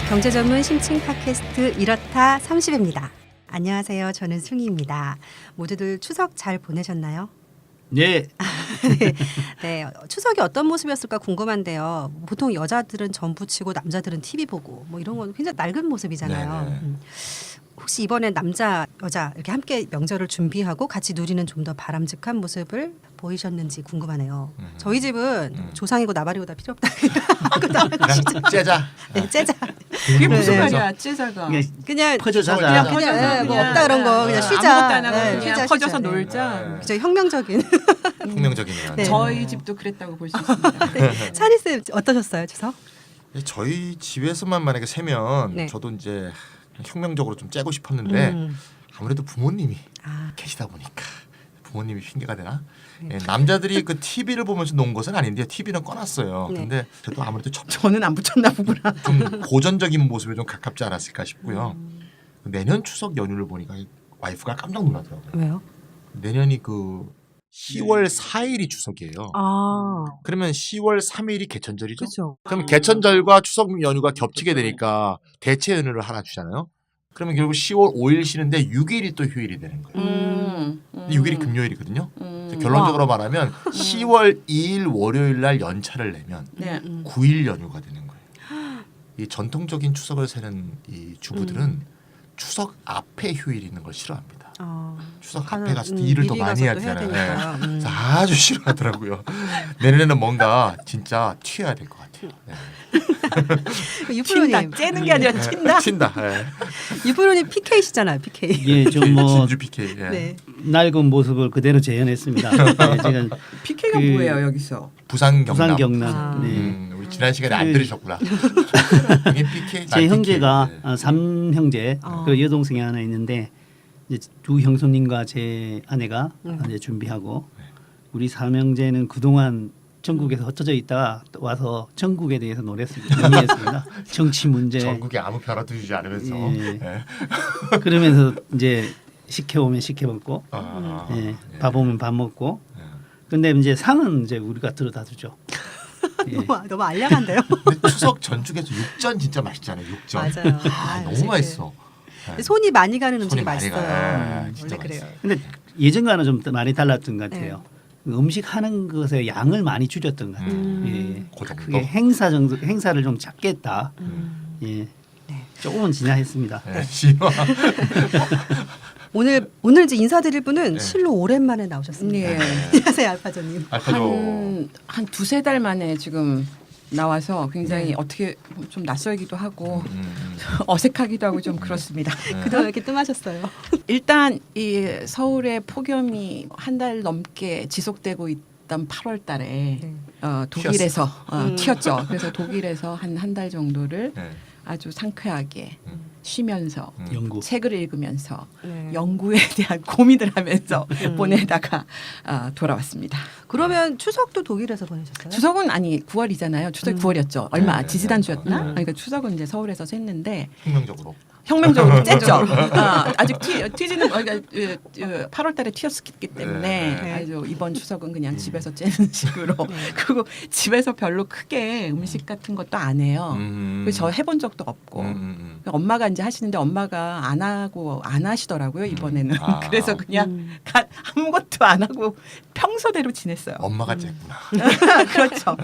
경제 전문 심층 팟캐스트 이렇다 30입니다. 안녕하세요. 저는 승희입니다. 모두들 추석 잘 보내셨나요? 네. 네, 추석이 어떤 모습이었을까 궁금한데요. 보통 여자들은 전부 치고 남자들은 TV 보고 뭐 이런 건 굉장히 낡은 모습이잖아요. 혹시 이번에 남자, 여자 이렇게 함께 명절을 준비하고 같이 누리는 좀 더 바람직한 모습을 보이셨는지 궁금하네요. 저희 집은 조상이고 나발이고 다 필요 없다. 그냥 째자. 네, 째자. 그게 무슨 네. 말이야, 째자가. 그냥 퍼져 자자. 그냥 그냥, 퍼져서 뭐 없다 그런 거 그냥 쉬자. 아무것도 안 하고 네, 그냥 쉬자, 퍼져서 쉬자. 놀자. 네. 그죠, 혁명적인. 혁명적이네요. 네. 저희 집도 그랬다고 볼 수 있습니다. 찬희 쌤 어떠셨어요, 추석? 저희 집에서만 만약에 세면 네. 저도 이제 혁명적으로 좀 째고 싶었는데 아무래도 부모님이 아, 계시다 보니까 부모님이 핑계가 되나? 예, 남자들이 그 TV를 보면서 논 것은 아닌데 TV는 꺼놨어요. 네. 근데 저도 아무래도 저는 안 붙였나 보구나. 좀 고전적인 모습에 좀 가깝지 않았을까 싶고요. 내년 추석 연휴를 보니까 와이프가 깜짝 놀라더라고요. 왜요? 내년이 그 10월 4일이 추석이에요. 아, 그러면 10월 3일이 개천절이죠? 그렇죠. 그럼 개천절과 추석 연휴가 겹치게 되니까 대체 연휴를 하나 주잖아요. 그러면 결국 10월 5일 쉬는데 6일이 또 휴일이 되는 거예요. 근데 6일이 금요일이거든요. 그래서 결론적으로 말하면 10월 2일 월요일 날 연차를 내면 네. 9일 연휴가 되는 거예요. 이 전통적인 추석을 세는 이 주부들은 추석 앞에 휴일이 있는 걸 싫어합니다. 추석 앞에 갔을 때 일을 더 미리 많이 가서 해야 또 되잖아요. 되니까. 그래서 아주 싫어하더라고요. 내년에는 뭔가 진짜 튀어야 될 것 같아요. 네. 유프로님, 째는 게 아니라 튄다. 튄다. 네. 유프로님 PK시잖아요, PK. 예, 좀 뭐 진주 PK. 예. 네. 낡은 모습을 그대로 재현했습니다. 네, 지금 PK가 그 뭐예요 여기서? 부산 경남. 부산 경남. 아. 네. 우리 지난 시간에 안 그- 들으셨구나. 이게 PK. 제 형제가 삼형제 아. 그 여동생이 하나 있는데 이제 두 형수님과 제 아내가 이제 준비하고 우리 삼형제는 그동안 전국에서 흩어져 있다가 또 와서 전국에 대해서 논의했습니다. 정치 문제. 전국에 아무 변화도 주지 않으면서. 예. 예. 그러면 이제 시켜오면 시켜 먹고, 아, 예, 예. 밥 오면 밥 먹고. 예. 근데 이제 상은 이제 우리가 들어다 주죠. 예. 너무 알량한데요. 근데 추석 전국에서 육전 진짜 맛있잖아요. 육전. 맞아요. 아, 너무 요새 맛있어. 예. 손이 많이 가는 손이 음식이 많이 맛있어요. 가. 예, 진짜 원래 그래요. 근데 예전과는 좀 많이 달랐던 것 같아요. 음식 하는 것에 양을 많이 줄였던 것 같아요. 예. 그 정도? 그게 행사를 좀 작게 했다. 예. 조금은 진화했습니다. 예, 신화. 오늘 이제 인사드릴 분은 네. 실로 오랜만에 나오셨습니다. 네. 안녕하세요, 알파조님. 알파조. 한 두세 달 만에 지금 나와서 굉장히 어떻게 좀 낯설기도 하고 어색하기도 하고 좀 그렇습니다. 그동안 이렇게 뜸하셨어요. 일단 이 서울의 폭염이 한 달 넘게 지속되고 있던 8월 달에 네. 독일에서 튀었죠. 그래서 독일에서 한 달 정도를 네. 아주 상쾌하게 쉬면서 연구. 책을 읽으면서 네. 연구에 대한 고민을 하면서 보내다가 돌아왔습니다. 그러면 추석도 독일에서 보내셨어요? 추석은 아니 9월이잖아요. 추석이 9월이었죠. 얼마 네, 지지난주였나? 네. 그러니까 추석은 이제 서울에서 샜는데 혁명적으로. 혁명적으로 쨌죠. 아직 튀지는 8월 달에 튀었기 때문에 네. 아주 이번 추석은 그냥 집에서 째는 식으로 그리고 집에서 별로 크게 음식 같은 것도 안 해요. 그래서 저 해본 적도 없고 엄마가 이제 하시는데 엄마가 안 하시더라고요 이번에는. 아. 그래서 그냥 아무것도 안 하고 평소대로 지냈어요. 엄마가 쨌구나. 그렇죠.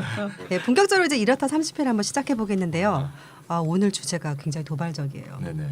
네, 본격적으로 이제 이렇다 30회를 한번 시작해 보겠는데요. 오늘 주제가 굉장히 도발적이에요. 네네.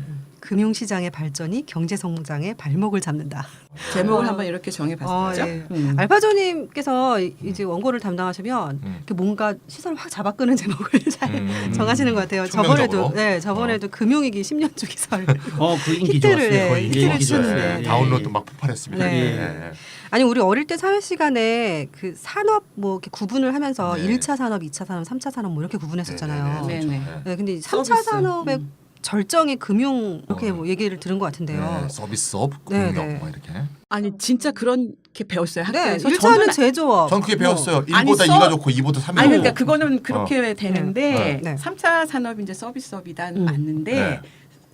금융시장의 발전이 경제 성장의 발목을 잡는다. 제목을 한번 이렇게 정해봤었죠. 네. 알파조님께서 이제 원고를 담당하시면 이렇게 뭔가 시선을 확 잡아끄는 제목을 잘 정하시는 것 같아요. 혁명적으로? 저번에도 금융위기 10년 주 기설. 그 인기 히트를, 좋았어요. 네, 예, 히트를 인기 치는데. 좋았어요. 네. 예. 다운로드 막 폭발했습니다. 네. 네. 아니 우리 어릴 때 사회 시간에 그 산업 뭐 이렇게 구분을 하면서 네. 1차 산업, 2차 산업, 3차 산업 뭐 이렇게 구분했었잖아요. 네. 네네. 네, 근데 3차 서비스. 산업의 절정이 금융 이렇게 뭐 얘기를 들은 것 같은데요. 네, 서비스업, 네, 공력 네. 뭐 이렇게. 아니 진짜 그렇게 배웠어요 네, 학교에서. 1차는 제조업. 전 그게 배웠어요. 아니, 1보다 2가 좋고 2보다 3이 좋고. 아니 그러니까 그거는 그렇게 되는데 네. 3차 산업이 이제 서비스업이다 음. 맞는데 네.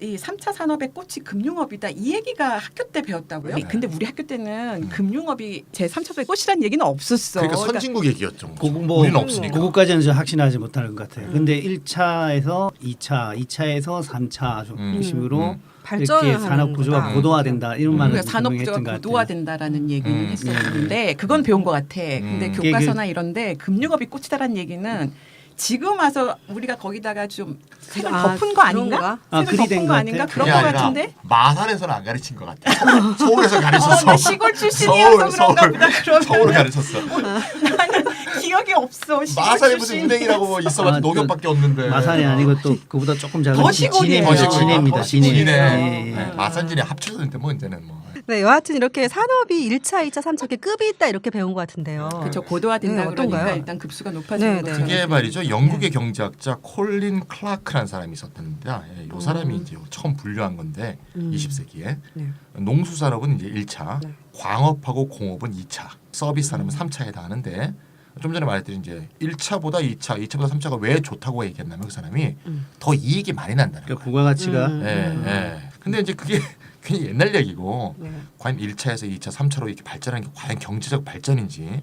이 3차 산업의 꽃이 금융업이다 이 얘기가 학교 때 배웠다고요? 네. 근데 우리 학교 때는 금융업이 제 3차 산업의 꽃이라는 얘기는 없었어. 그러니까 선진국 얘기였죠. 뭐 우리는 없으니까. 그거까지는 저 확신하지 못하는 것 같아요. 근데 1차에서 2차, 2차에서 3차 식으로 발전을 이렇게 산업 구조가 하는구나. 고도화된다 이런 말을 그러니까 산업 구조가 분명히 했던 것 같아요. 고도화된다라는 얘기는 했었는데 그건 배운 것 같아. 근데 그게 교과서나 이런데 금융업이 꽃이다라는 얘기는 지금 와서 우리가 거기다가 좀 색을 덮은 거 아닌가? 아, 색을 그리 된 덮은 것 거 아닌가? 같아. 그런 그게 거 아니라 같은데? 마산에서는 안 가르친 것 같아. 서울에서 가르쳤어. 나 시골 출신이어서 그런가 보다. 그러면 서울 가르쳤어. 나는 기억이 없어. 시골 마산에 무슨 출신. 은행이라고 있어가지고 아, 녹역밖에 없는데. 마산이 아니고 또 그보다 조금 작은 더 시골이에요. 진해입니다. 진해. 진해. 예, 예. 네, 마산진에 합쳐서는데 뭐 이제는 뭐. 네, 여하튼 이렇게 산업이 1차, 2차, 3차 이렇게 급이 있다 이렇게 배운 것 같은데요. 그렇죠. 고도화된다 네, 그러니까 어떤가요? 일단 급수가 높아지는 네, 거죠. 네. 그게 말이죠. 영국의 경제학자 콜린 클라크라는 사람이 있었는데 이 사람이 이제 처음 분류한 건데 20세기에 네. 농수 산업은 이제 1차, 네. 광업하고 공업은 2차, 서비스 산업은 3차에 해당하는데 좀 전에 말했듯이 이제 1차보다 2차, 2차보다 3차가 왜 좋다고 얘기했냐면 그 사람이 더 이익이 많이 난다는 그러니까 거예요. 부가가치가 예. 근데 이제 그게 괜히 옛날 얘기고 네. 과연 1차에서 2차, 3차로 이렇게 발전한 게 과연 경제적 발전인지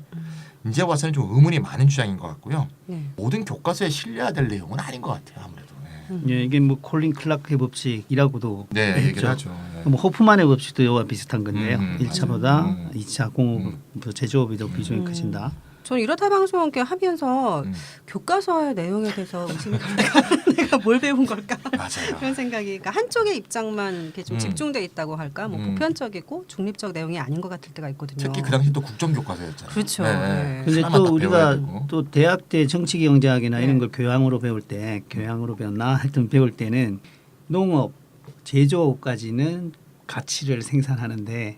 이제 와서는 좀 의문이 많은 주장인 것 같고요. 네. 모든 교과서에 실려야 될 내용은 아닌 것 같아요. 아무래도. 네, 예, 이게 뭐 콜린 클라크의 법칙이라고도 네 했죠. 얘기를 하죠. 네. 뭐 호프만의 법칙도 이와 비슷한 건데요. 1차보다 2차 공업 제조업이 더 비중이 크신다. 저는 이렇다 방송 이렇게 하면서 교과서의 내용에 대해서 의심이 가다가 내가 뭘 배운 걸까 맞아요. 그런 생각이 그러니까 한쪽의 입장만 이렇게 좀 음. 집중돼 있다고 할까 뭐 보편적이고 중립적 내용이 아닌 것 같을 때가 있거든요. 특히 그 당시 또 국정교과서였잖아요. 그렇죠. 네. 근데 하나만 또 다 우리가 배워야 되고. 또 대학 때 정치 경제학이나 네. 이런 걸 교양으로 배울 때 교양으로 배웠나 하여튼 배울 때는 농업, 제조업까지는 가치를 생산하는데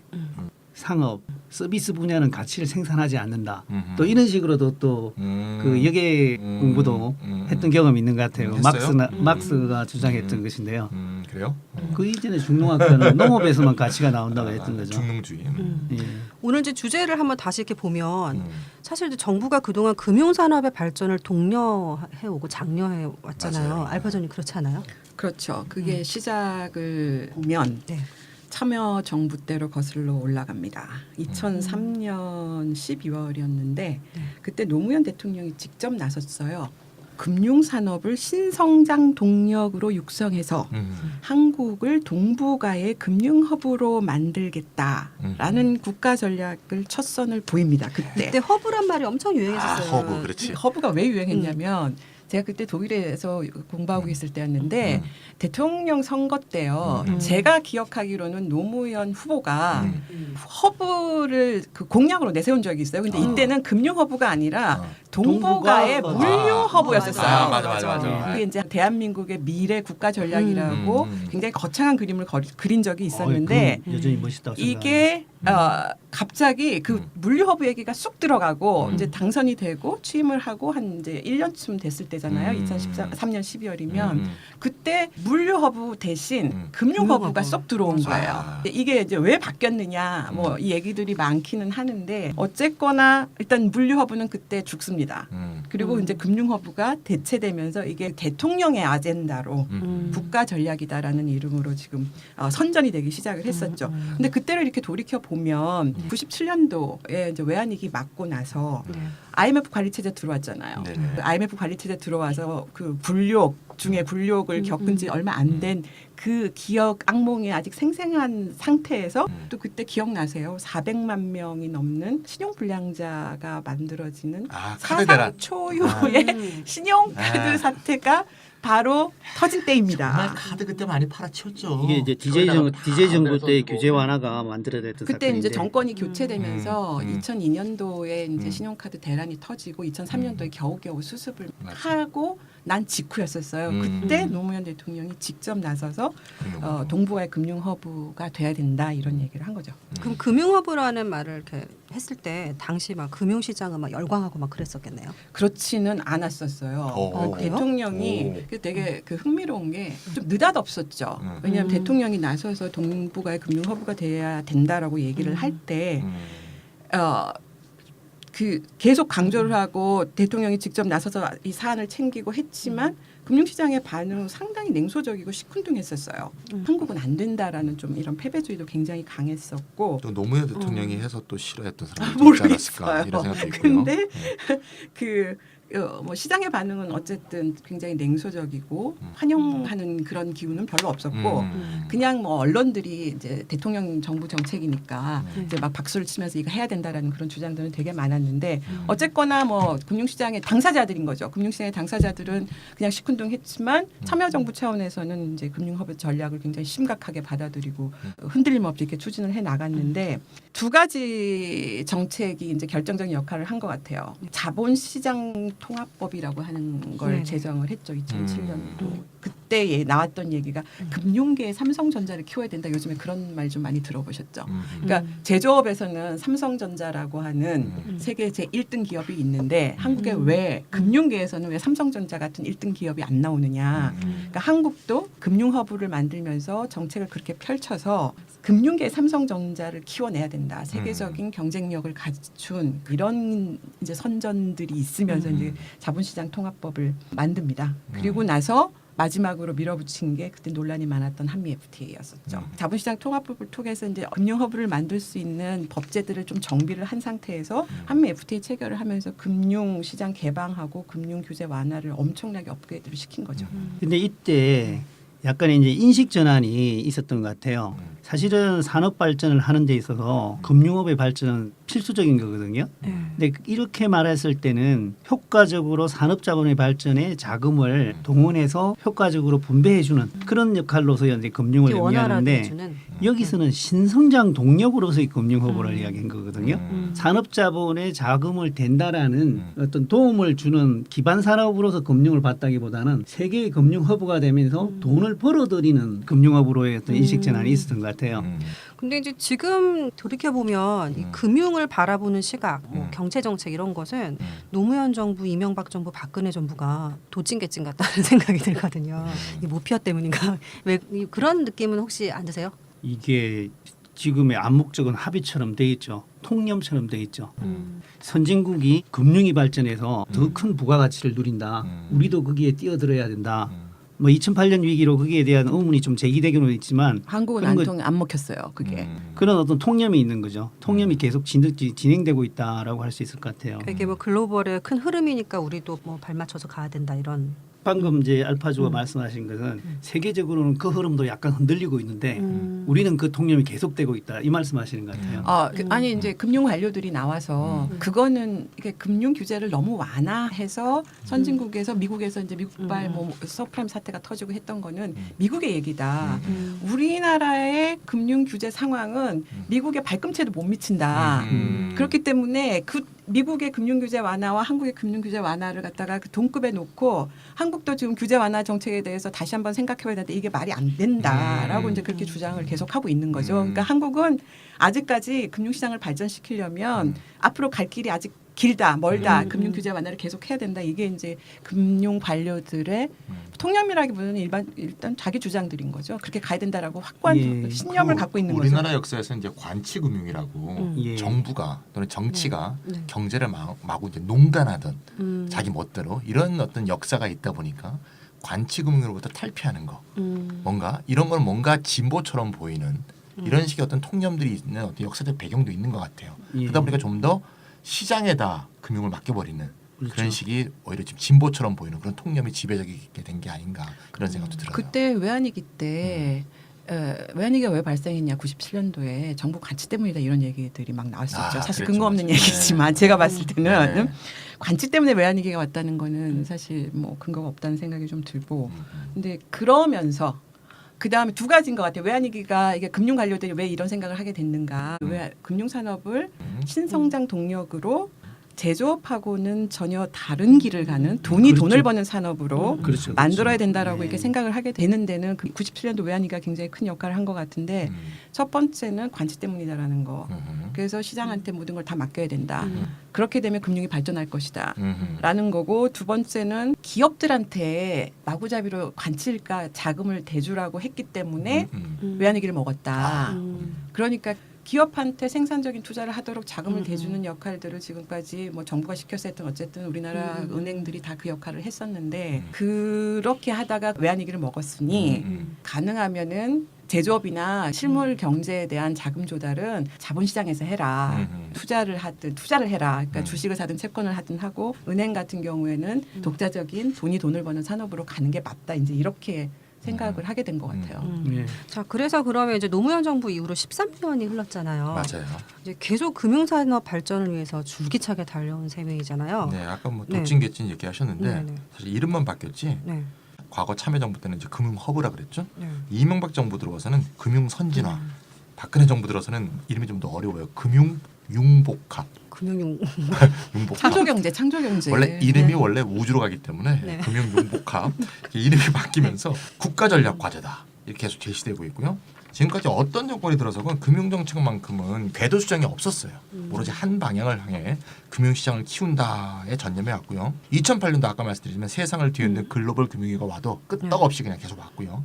상업, 서비스 분야는 가치를 생산하지 않는다. 또 이런 식으로도 또 그 여계 공부도 했던 경험이 있는 것 같아요. 했어요? 막스가 주장했던 것인데요. 그래요? 그 이전에 중농학교는 농업에서만 가치가 나온다고 했던 거죠. 중농주의. 예. 오늘 이제 주제를 한번 다시 이렇게 보면 사실 이제 정부가 그동안 금융산업의 발전을 독려해오고 장려해 왔잖아요. 맞아요. 알파전이 그렇지 않아요? 그렇죠. 그게 시작을 보면 네. 참여 정부 때로 거슬러 올라갑니다. 2003년 12월이었는데 그때 노무현 대통령이 직접 나섰어요. 금융산업을 신성장 동력으로 육성해서 한국을 동북아의 금융허브로 만들겠다라는 국가 전략을 첫 선을 보입니다. 그때. 그때 허브란 말이 엄청 아 유행했었어요. 허브 그렇지. 허브가 왜 유행했냐면 제가 그때 독일에서 공부하고 있을 때였는데 대통령 선거 때요. 제가 기억하기로는 노무현 후보가 허브를 그 공약으로 내세운 적이 있어요. 근데 이때는 금융 허브가 아니라 동북아의 동북아. 물류 허브였었어요. 아, 맞아. 그게 이제 대한민국의 미래 국가 전략이라고 굉장히 거창한 그림을 그린 적이 있었는데 그건 여전히 멋있다고 이게 갑자기 그 물류 허브 얘기가 쑥 들어가고 이제 당선이 되고 취임을 하고 한 이제 1년쯤 됐을 때잖아요. 2013년 12월이면 그때 물류 허브 대신 금융 허브가 쏙 들어온 거예요. 이게 이제 왜 바뀌었느냐 뭐 이 얘기들이 많기는 하는데 어쨌거나 일단 물류 허브는 그때 죽습니다. 그리고 이제 금융 허브가 대체되면서 이게 대통령의 아젠다로 국가 전략이다라는 이름으로 지금 선전이 되기 시작을 했었죠. 근데 그때를 이렇게 돌이켜 보면 97년도에 이제 외환위기 맞고 나서 IMF 관리 체제 들어왔잖아요. 네네. 그 IMF 관리 체제 들어와서 그 불욕 중에 불욕을 겪은 지 얼마 안 된 그 기억 악몽이 아직 생생한 상태에서 또 그때 기억나세요? 400만 명이 넘는 신용 불량자가 만들어지는 아, 사상 카드대란. 초유의 신용카드 사태가 바로 터진 때입니다. 정말 카드 그때 많이 팔아치웠죠. 이게 이제 DJ 정부 때 규제 완화가 만들어졌던 그때 사건인데 이제 정권이 교체되면서 2002년도에 이제 음. 신용카드 대란이 터지고 2003년도에 겨우겨우 수습을 맞아. 하고 난 직후였었어요. 그때 노무현 대통령이 직접 나서서 동북아의 금융 허브가 돼야 된다 이런 얘기를 한 거죠. 그럼 금융허브라는 말을 이렇게 했을 때 당시 막 금융시장은 막 열광하고 막 그랬었겠네요. 그렇지는 않았었어요. 오. 대통령이 오. 그 되게 그 흥미로운 게 좀 느닷없었죠. 왜냐하면 대통령이 나서서 동북아의 금융 허브가 돼야 된다라고 얘기를 할 때 그 계속 강조를 하고 대통령이 직접 나서서 이 사안을 챙기고 했지만 금융시장의 반응 상당히 냉소적이고 시큰둥했었어요. 한국은 안 된다라는 좀 이런 패배주의도 굉장히 강했었고. 또 노무현 대통령이 해서 또 싫어했던 사람도 있지 않았을까 이런 생각도 있고요. 근데 뭐 시장의 반응은 어쨌든 굉장히 냉소적이고 환영하는 그런 기운은 별로 없었고 그냥 뭐 언론들이 이제 대통령 정부 정책이니까 이제 막 박수를 치면서 이거 해야 된다라는 그런 주장들은 되게 많았는데 어쨌거나 뭐 금융시장의 당사자들인 거죠. 금융시장의 당사자들은 그냥 시큰둥했지만 참여정부 차원에서는 이제 금융허브 전략을 굉장히 심각하게 받아들이고 흔들림 없이 이렇게 추진을 해 나갔는데 두 가지 정책이 이제 결정적인 역할을 한 것 같아요. 자본시장 통합법이라고 하는 걸 네네. 제정을 했죠. 2007년도. 그때 나왔던 얘기가 금융계의 삼성전자를 키워야 된다. 요즘에 그런 말 좀 많이 들어보셨죠. 그러니까 제조업에서는 삼성전자라고 하는 세계 제 1등 기업이 있는데 한국에 왜 금융계에서는 왜 삼성전자 같은 1등 기업이 안 나오느냐. 그러니까 한국도 금융허브를 만들면서 정책을 그렇게 펼쳐서 금융계 삼성전자를 키워내야 된다. 세계적인 경쟁력을 갖춘 이런 이제 선전들이 있으면서 이제 자본시장 통합법을 만듭니다. 그리고 나서 마지막으로 밀어붙인 게 그때 논란이 많았던 한미 FTA였었죠. 자본시장 통합법을 통해서 이제 금융허브를 만들 수 있는 법제들을 좀 정비를 한 상태에서 한미 FTA 체결을 하면서 금융시장 개방하고 금융 규제 완화를 엄청나게 업그레이드를 시킨 거죠. 근데 이때 약간의 이제 인식 전환이 있었던 것 같아요. 사실은 산업 발전을 하는 데 있어서 금융업의 발전은 필수적인 거거든요. 근데 이렇게 말했을 때는 효과적으로 산업 자본의 발전에 자금을 동원해서 효과적으로 분배해주는 그런 역할로서 이제 금융을 의미하는데 여기서는 신성장 동력으로서의 금융허브를 이야기한 거거든요. 산업 자본의 자금을 댄다라는 어떤 도움을 주는 기반 산업으로서 금융을 봤다기보다는 세계의 금융허브가 되면서 돈을 벌어들이는 금융허브로의 어떤 인식 전환이 있었던 것 같아요. 근데 이제 지금 돌이켜 보면 이 금융을 바라보는 시각, 뭐 경제 정책 이런 것은 노무현 정부, 이명박 정부, 박근혜 정부가 도찐개찐 같다는 생각이 들거든요. 이 모피아 때문인가? 왜 그런 느낌은 혹시 안 드세요? 이게 지금의 암묵적인 합의처럼 돼 있죠. 통념처럼 돼 있죠. 선진국이 금융이 발전해서 더 큰 부가가치를 누린다. 우리도 거기에 뛰어들어야 된다. 뭐 2008년 위기로 거기에 대한 의문이 좀 제기되기는 있지만 한국은 안 먹혔어요. 그게. 그런 어떤 통념이 있는 거죠. 통념이 계속 진행되고 있다라고 할 수 있을 것 같아요. 이게 뭐 글로벌의 큰 흐름이니까 우리도 뭐 발맞춰서 가야 된다 이런. 방금 이제 알파주가 말씀하신 것은 세계적으로는 그 흐름도 약간 흔들리고 있는데 우리는 그 통념이 계속되고 있다 이 말씀하시는 것 같아요. 아니 이제 금융 관료들이 나와서 그거는 이게 금융 규제를 너무 완화해서 선진국에서 미국에서 이제 미국발 뭐 서프라임 사태가 터지고 했던 거는 미국의 얘기다. 우리나라의 금융 규제 상황은 미국의 발꿈치에도 못 미친다. 그렇기 때문에 그 미국의 금융 규제 완화와 한국의 금융 규제 완화를 갖다가 그 동급에 놓고 한국도 지금 규제 완화 정책에 대해서 다시 한번 생각해봐야 되는데 이게 말이 안 된다라고 이제 그렇게 주장을 계속하고 있는 거죠. 그러니까 한국은 아직까지 금융시장을 발전시키려면 앞으로 갈 길이 아직 길다, 멀다, 금융 규제 완화를 계속 해야 된다. 이게 이제 금융 관료들의 통념이라기보다는 일단 자기 주장들인 거죠. 그렇게 가야 된다라고 확고한 신념을 갖고 있는 거죠. 우리나라 역사에서 이제 관치금융이라고 정부가 또는 정치가 경제를 마구 이제 농단하던 자기 멋대로 이런 어떤 역사가 있다 보니까 관치금융으로부터 탈피하는 거, 뭔가 이런 건 뭔가 진보처럼 보이는 이런 식의 어떤 통념들이 있는 어떤 역사적 배경도 있는 것 같아요. 그러다 보니까 좀 더 시장에다 금융을 맡겨버리는 그런 식이 오히려 지금 진보처럼 보이는 그런 통념이 지배적이게 된 게 아닌가 그런 생각도 들어요. 그때 외환위기 때 외환위기가 왜 발생했냐 97년도에 정부 관치 때문이다 이런 얘기들이 막 나왔었죠. 사실 그랬죠, 근거 없는 맞아요. 얘기지만 제가 봤을 때는 관치 때문에 외환위기가 왔다는 거는 사실 뭐 근거가 없다는 생각이 좀 들고 근데 그러면서 그 다음에 두 가지인 것 같아요. 외환위기가 이게 금융 관료들이 왜 이런 생각을 하게 됐는가. 왜 금융산업을 신성장 동력으로 제조업하고는 전혀 다른 길을 가는 돈이 돈을 버는 산업으로 만들어야 된다라고 이렇게 생각을 하게 되는 데는 97년도 외환위기가 굉장히 큰 역할을 한 것 같은데 첫 번째는 관치 때문이다라는 거. 그래서 시장한테 모든 걸 다 맡겨야 된다. 그렇게 되면 금융이 발전할 것이다. 라는 거고 두 번째는 기업들한테 마구잡이로 관치일까 자금을 대주라고 했기 때문에 외환위기를 먹었다. 그러니까 기업한테 생산적인 투자를 하도록 자금을 음. 대주는 역할들을 지금까지 뭐 정부가 시켰을 때 어쨌든 우리나라 은행들이 다 그 역할을 했었는데 그렇게 하다가 외환위기를 먹었으니 가능하면은 제조업이나 실물 경제에 대한 자금 조달은 자본시장에서 해라. 투자를 해라. 그러니까 주식을 사든 채권을 하든 하고 은행 같은 경우에는 독자적인 돈을 버는 산업으로 가는 게 맞다. 이제 이렇게 생각을 하게 된 것 같아요. 예. 자, 그래서 그러면 이제 노무현 정부 이후로 13년이 흘렀잖아요. 맞아요. 이제 계속 금융산업 발전을 위해서 줄기차게 달려온 셈이잖아요. 네, 아까 뭐 네. 도찐개찐 얘기하셨는데 네, 네. 사실 이름만 바뀌었지. 네. 과거 참여정부 때는 이제 금융허브라 그랬죠. 네. 이명박 정부 들어와서는 금융선진화. 박근혜 정부 들어서는 이름이 좀 더 어려워요. 금융융복합. 금융용 융복합. 창조경제. 원래 이름이 원래 우주로 가기 때문에 네. 금융융복합 이름이 바뀌면서 국가전략과제다 이렇게 계속 제시되고 있고요. 지금까지 어떤 정권이 들어서건 금융정책만큼은 궤도 수정이 없었어요. 오로지 한 방향을 향해 금융시장을 키운다에 전념해 왔고요. 2008년도 아까 말씀드리지만 세상을 뒤흔든 글로벌 금융위기가 와도 끄떡없이 그냥 계속 왔고요.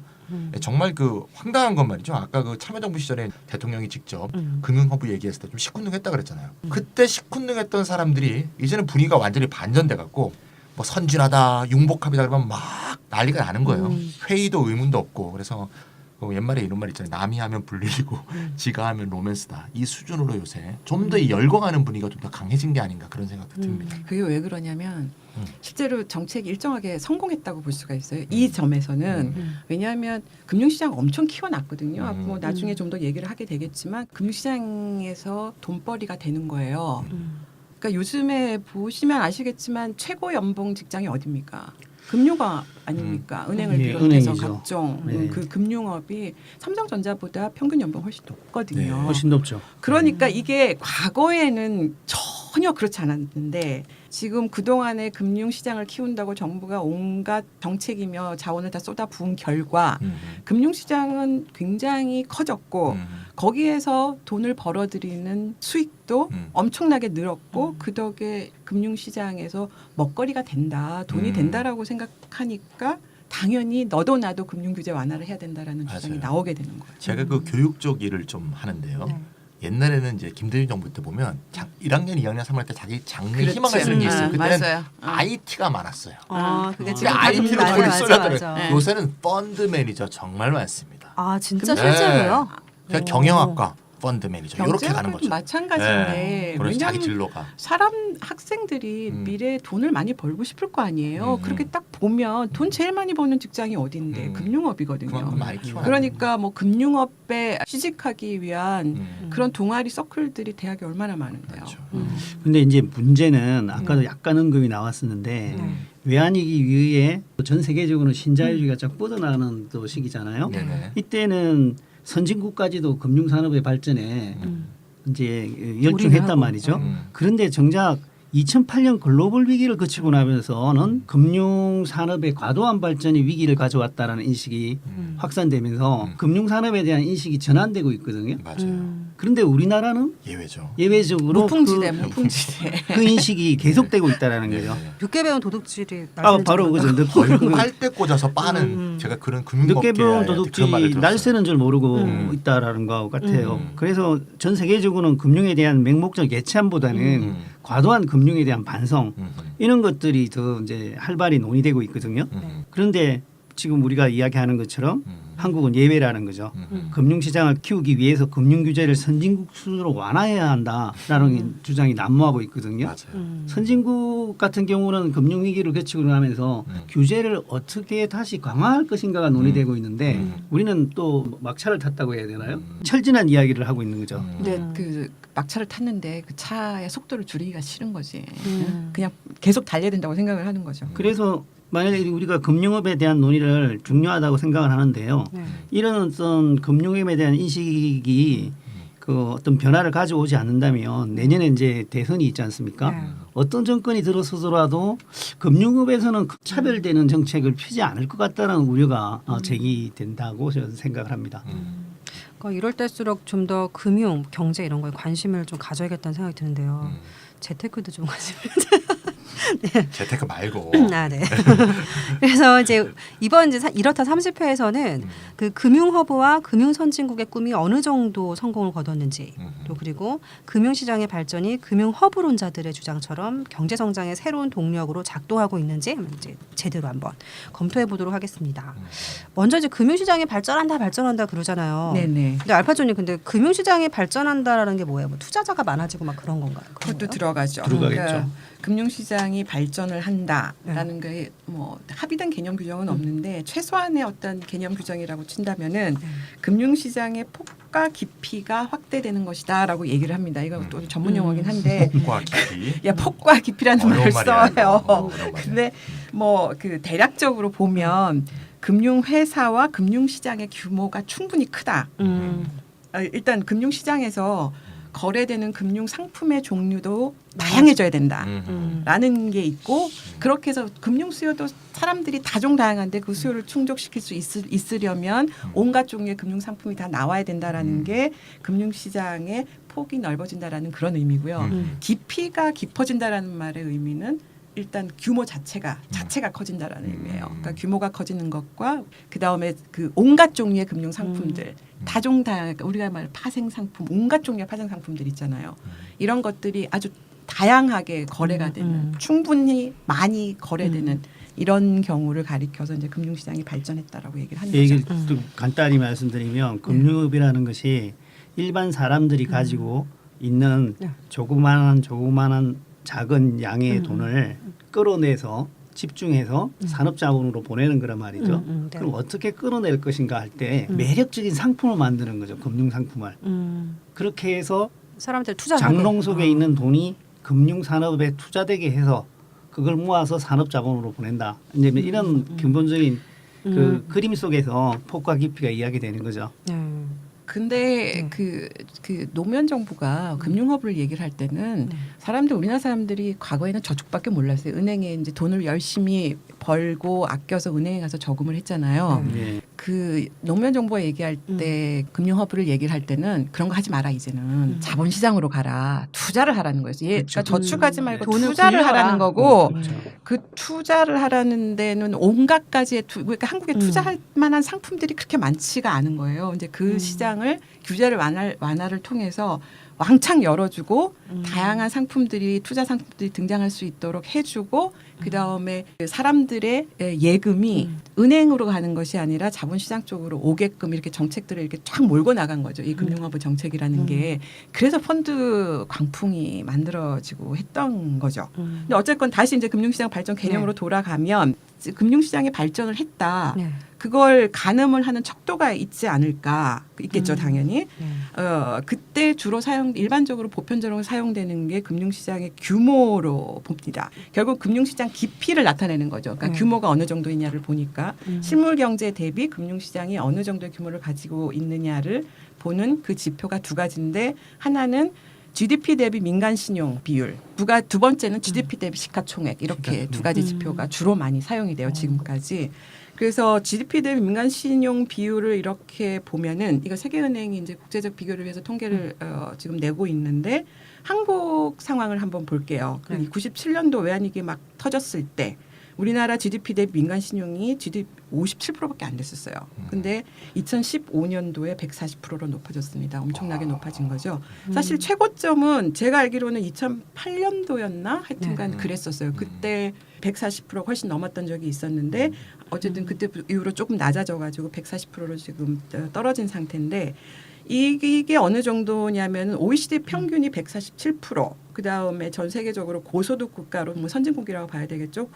정말 그 황당한 건 말이죠. 아까 그 참여정부 시절에 대통령이 직접 금융허브 얘기했을 때 좀 시큰둥했다 그랬잖아요. 그때 시큰둥했던 사람들이 이제는 분위기가 완전히 반전돼 갖고 뭐 선진하다, 융복합이다 그러면 막 난리가 나는 거예요. 회의도 의문도 없고 그래서 그 옛말에 이런 말 있잖아요. 남이 하면 불리고 지가 하면 로맨스다. 이 수준으로 요새 좀 더 열광하는 분위기가 좀 더 강해진 게 아닌가 그런 생각도 듭니다. 그게 왜 그러냐면 실제로 정책이 일정하게 성공했다고 볼 수가 있어요. 이 점에서는 왜냐하면 금융시장 엄청 키워놨거든요. 뭐 나중에 좀 더 얘기를 하게 되겠지만 금융시장에서 돈벌이가 되는 거예요. 그러니까 요즘에 보시면 아시겠지만 최고 연봉 직장이 어디입니까? 금융업 아닙니까? 은행을 예, 비롯해서 은행이죠. 각종 네. 그 금융업이 삼성전자보다 평균 연봉 훨씬 높거든요. 네. 훨씬 높죠. 그러니까 이게 과거에는 전혀 그렇지 않았는데 지금 그동안에 금융시장을 키운다고 정부가 온갖 정책이며 자원을 다 쏟아부은 결과 금융시장은 굉장히 커졌고 거기에서 돈을 벌어들이는 수익도 엄청나게 늘었고 그 덕에 금융시장에서 먹거리가 된다, 돈이 된다라고 생각하니까 당연히 너도 나도 금융규제 완화를 해야 된다라는 주장이 맞아요. 나오게 되는 거예요. 제가 그 교육 쪽 일을 좀 하는데요. 네. 옛날에는 이제 김대중 정부 때 보면 1학년, 2학년, 3학년 때 자기 장래 그렇지. 희망을 쓰는 게 있어요. 그때는 맞아요. IT가 많았어요. 그게 근데 지금 IT로 맞아, 돈이 맞아, 쏠렸더라고요. 맞아. 네. 요새는 펀드 매니저 정말 많습니다. 아, 진짜 네. 실제로요? 그냥 오. 경영학과 펀드 매니저 이렇게 가는 경제학도 거죠. 마찬가지인데 네. 그래서 자기 왜냐하면 진로가 학생들이 미래에 돈을 많이 벌고 싶을 거 아니에요. 그렇게 딱 보면 돈 제일 많이 버는 직장이 어딘데 금융업이거든요. 그만큼 많이 키워야 그러니까 뭐 금융업에 취직하기 위한 그런 동아리 서클들이 대학에 얼마나 많은데요. 그렇죠. 근데 이제 문제는 아까도 약간 언급이 나왔었는데 외환위기 이후에 전 세계적으로 신자유주의가 쫙 뻗어나가는 또 시기잖아요. 네네. 이때는 선진국까지도 금융산업의 발전에 이제 열중했단 올인하고. 말이죠. 그런데 정작 2008년 글로벌 위기를 거치고 나면서는 금융산업의 과도한 발전이 위기를 가져왔다라는 인식이 확산되면서 금융산업에 대한 인식이 전환되고 있거든요. 맞아요. 그런데 우리나라는 예외죠. 예외적으로 무풍지대. 그 인식이 계속되고 있다라는 네. 거죠. 늦게 배운 도둑질이 아, 바로 그죠. 거의 빨대 꽂아서 빠는 제가 그런 금융업계에 늦게 배운 그런 말을 도둑질이 들었어요. 날새는 줄 모르고 있다라는 것 같아요. 그래서 전 세계적으로는 금융에 대한 맹목적 예찬보다는 과도한 금융에 대한 반성 이런 것들이 더 이제 활발히 논의되고 있거든요. 그런데 지금 우리가 이야기하는 것처럼 한국은 예외라는 거죠. 금융시장을 키우기 위해서 금융규제를 선진국 수준으로 완화해야 한다라는 주장이 난무하고 있거든요. 맞아요. 선진국 같은 경우는 금융위기를 거치고 나면서 규제를 어떻게 다시 강화할 것인가가 논의되고 있는데 우리는 또 막차를 탔다고 해야 되나요? 철진한 이야기를 하고 있는 거죠. 근데 그 막차를 탔는데 그 차의 속도를 줄이기가 싫은 거지. 그냥 계속 달려야 된다고 생각을 하는 거죠. 그래서 만약에 우리가 금융업에 대한 논의를 중요하다고 생각을 하는데요. 이런 어떤 금융업에 대한 인식이 그 어떤 변화를 가져오지 않는다면 내년에 이제 대선이 있지 않습니까? 어떤 정권이 들어서더라도 금융업에서는 차별되는 정책을 펴지 않을 것 같다는 우려가 제기된다고 저는 생각을 합니다. 그러니까 이럴 때일수록 좀 더 금융, 경제 이런 거에 관심을 좀 가져야겠다는 생각이 드는데요. 재테크도 좀 관심을 재테크 말고. 아, 네. 그래서 이제 이번 이제 이렇다 30회에서는 그 금융 허브와 금융 선진국의 꿈이 어느 정도 성공을 거뒀는지, 또 그리고 금융 시장의 발전이 금융 허브론자들의 주장처럼 경제 성장의 새로운 동력으로 작동하고 있는지 이제 제대로 한번 검토해 보도록 하겠습니다. 먼저 이제 금융 시장이 발전한다 그러잖아요. 네네. 근데 알파존이 근데 금융 시장이 발전한다라는 게 뭐예요? 뭐 투자자가 많아지고 막 그런 건가요? 그런 그것도 거예요? 들어가죠. 들어가겠죠. 금융시장이 발전을 한다라는 게 뭐 합의된 개념 규정은 없는데 최소한의 어떤 개념 규정이라고 친다면은 금융시장의 폭과 깊이가 확대되는 것이다라고 얘기를 합니다. 이거 또 전문 용어긴 한데 폭과 깊이. 야 폭과 깊이라는 어려운 말을 말이야, 이거. 써요. 어려운 말이야. 근데 뭐 그 대략적으로 보면 금융회사와 금융시장의 규모가 충분히 크다. 일단 금융시장에서 거래되는 금융 상품의 종류도 다양해져야 된다. 라는 게 있고 그렇게 해서 금융 수요도 사람들이 다종다양한데 그 수요를 충족시킬 수 있으려면 온갖 종류의 금융 상품이 다 나와야 된다라는 게 금융 시장의 폭이 넓어진다라는 그런 의미고요. 깊이가 깊어진다라는 말의 의미는 일단 규모 자체가 커진다라는 의미예요. 그러니까 규모가 커지는 것과 그 다음에 그 온갖 종류의 금융 상품들, 다종다양, 우리가 말 파생 상품, 온갖 종류의 파생 상품들 있잖아요. 이런 것들이 아주 다양하게 거래가 되는, 충분히 많이 거래되는 이런 경우를 가리켜서 이제 금융시장이 발전했다라고 얘기를 하는 얘기를 거죠. 좀 간단히 말씀드리면 금융업이라는 것이 일반 사람들이 가지고 있는 조그마한 작은 양의 돈을 끌어내서 집중해서 산업자본으로 보내는 거란 말이죠. 네. 그럼 어떻게 끌어낼 것인가 할 때 매력적인 상품을 만드는 거죠. 금융상품을. 그렇게 해서 사람들 투자 장롱 속에 있는 돈이 금융산업에 투자되게 해서 그걸 모아서 산업자본으로 보낸다. 이제 이런 근본적인 그 그림 속에서 폭과 깊이가 이야기되는 거죠. 근데 그 노무현 정부가 금융업을 얘기를 할 때는 우리나라 사람들이 과거에는 저축밖에 몰랐어요. 은행에 이제 돈을 열심히 벌고 아껴서 은행에 가서 저금을 했잖아요. 예. 그 노무현 정부가 얘기할 때 금융허브를 얘기를 할 때는 그런 거 하지 마라 이제는 자본시장으로 가라 투자를 하라는 거예요. 그러니까 저축하지 말고 돈을 투자를 굴려라. 하라는 거고 그렇죠. 그 투자를 하라는 데는 온갖 가지의 그러니까 한국에 투자할 만한 상품들이 그렇게 많지가 않은 거예요. 이제 그 시장을 규제를 완화를 통해서 왕창 열어주고 다양한 상품들이 투자 상품들이 등장할 수 있도록 해주고 그 다음에 사람들의 예금이 은행으로 가는 것이 아니라 자본시장 쪽으로 오게끔 이렇게 정책들을 이렇게 쫙 몰고 나간 거죠. 이 금융허브 정책이라는 게 그래서 펀드 광풍이 만들어지고 했던 거죠. 근데 어쨌건 다시 이제 금융시장 발전 개념으로 돌아가면 금융시장의 발전을 했다. 그걸 가늠을 하는 척도가 있지 않을까 있겠죠 당연히. 그때 주로 일반적으로 보편적으로 사용되는 게 금융시장의 규모로 봅니다. 결국 금융시장 깊이를 나타내는 거죠. 그러니까 규모가 어느 정도이냐를 보니까 실물경제 대비 금융시장이 어느 정도의 규모를 가지고 있느냐를 보는 그 지표가 두 가지인데 하나는 GDP 대비 민간 신용 비율, 두 번째는 GDP 대비 시가총액 이렇게 두 가지 지표가 주로 많이 사용이 돼요 지금까지. 그래서 GDP 대비 민간 신용 비율을 이렇게 보면은 이거 세계은행이 이제 국제적 비교를 위해서 통계를 지금 내고 있는데 한국 상황을 한번 볼게요. 97년도 외환위기 막 터졌을 때 우리나라 GDP 대비 민간 신용이 GDP 57%밖에 안 됐었어요. 근데 2015년도에 140%로 높아졌습니다. 엄청나게 높아진 거죠. 사실 최고점은 제가 알기로는 2008년도였나 하여튼간 그랬었어요. 그때 140% 훨씬 넘었던 적이 있었는데 어쨌든 그때 이후로 조금 낮아져가지고 140%로 지금 떨어진 상태인데 이게 어느 정도냐면 OECD 평균이 147%, 그 다음에 전 세계적으로 고소득 국가로 뭐 선진국이라고 봐야 되겠죠.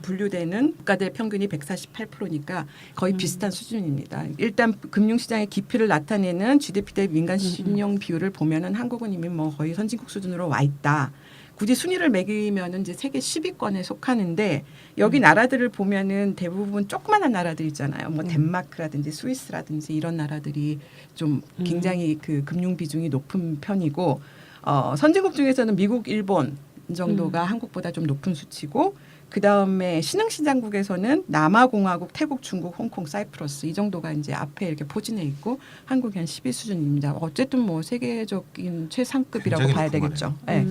분류되는 국가들 평균이 148%니까 거의 비슷한 수준입니다. 일단 금융시장의 깊이를 나타내는 GDP 대비 민간 신용 비율을 보면은 한국은 이미 뭐 거의 선진국 수준으로 와 있다. 굳이 순위를 매기면은 이제 세계 10위권에 속하는데 여기 나라들을 보면은 대부분 조그만한 나라들 있잖아요. 뭐 덴마크라든지 스위스라든지 이런 나라들이 좀 굉장히 그 금융 비중이 높은 편이고 선진국 중에서는 미국, 일본 정도가 한국보다 좀 높은 수치고 그 다음에 신흥시장국에서는 남아공화국, 태국, 중국, 홍콩, 사이프러스 이 정도가 이제 앞에 이렇게 포진해 있고 한국이 한 10위 수준입니다. 어쨌든 뭐 세계적인 최상급이라고 굉장히 봐야 높은 되겠죠. 네.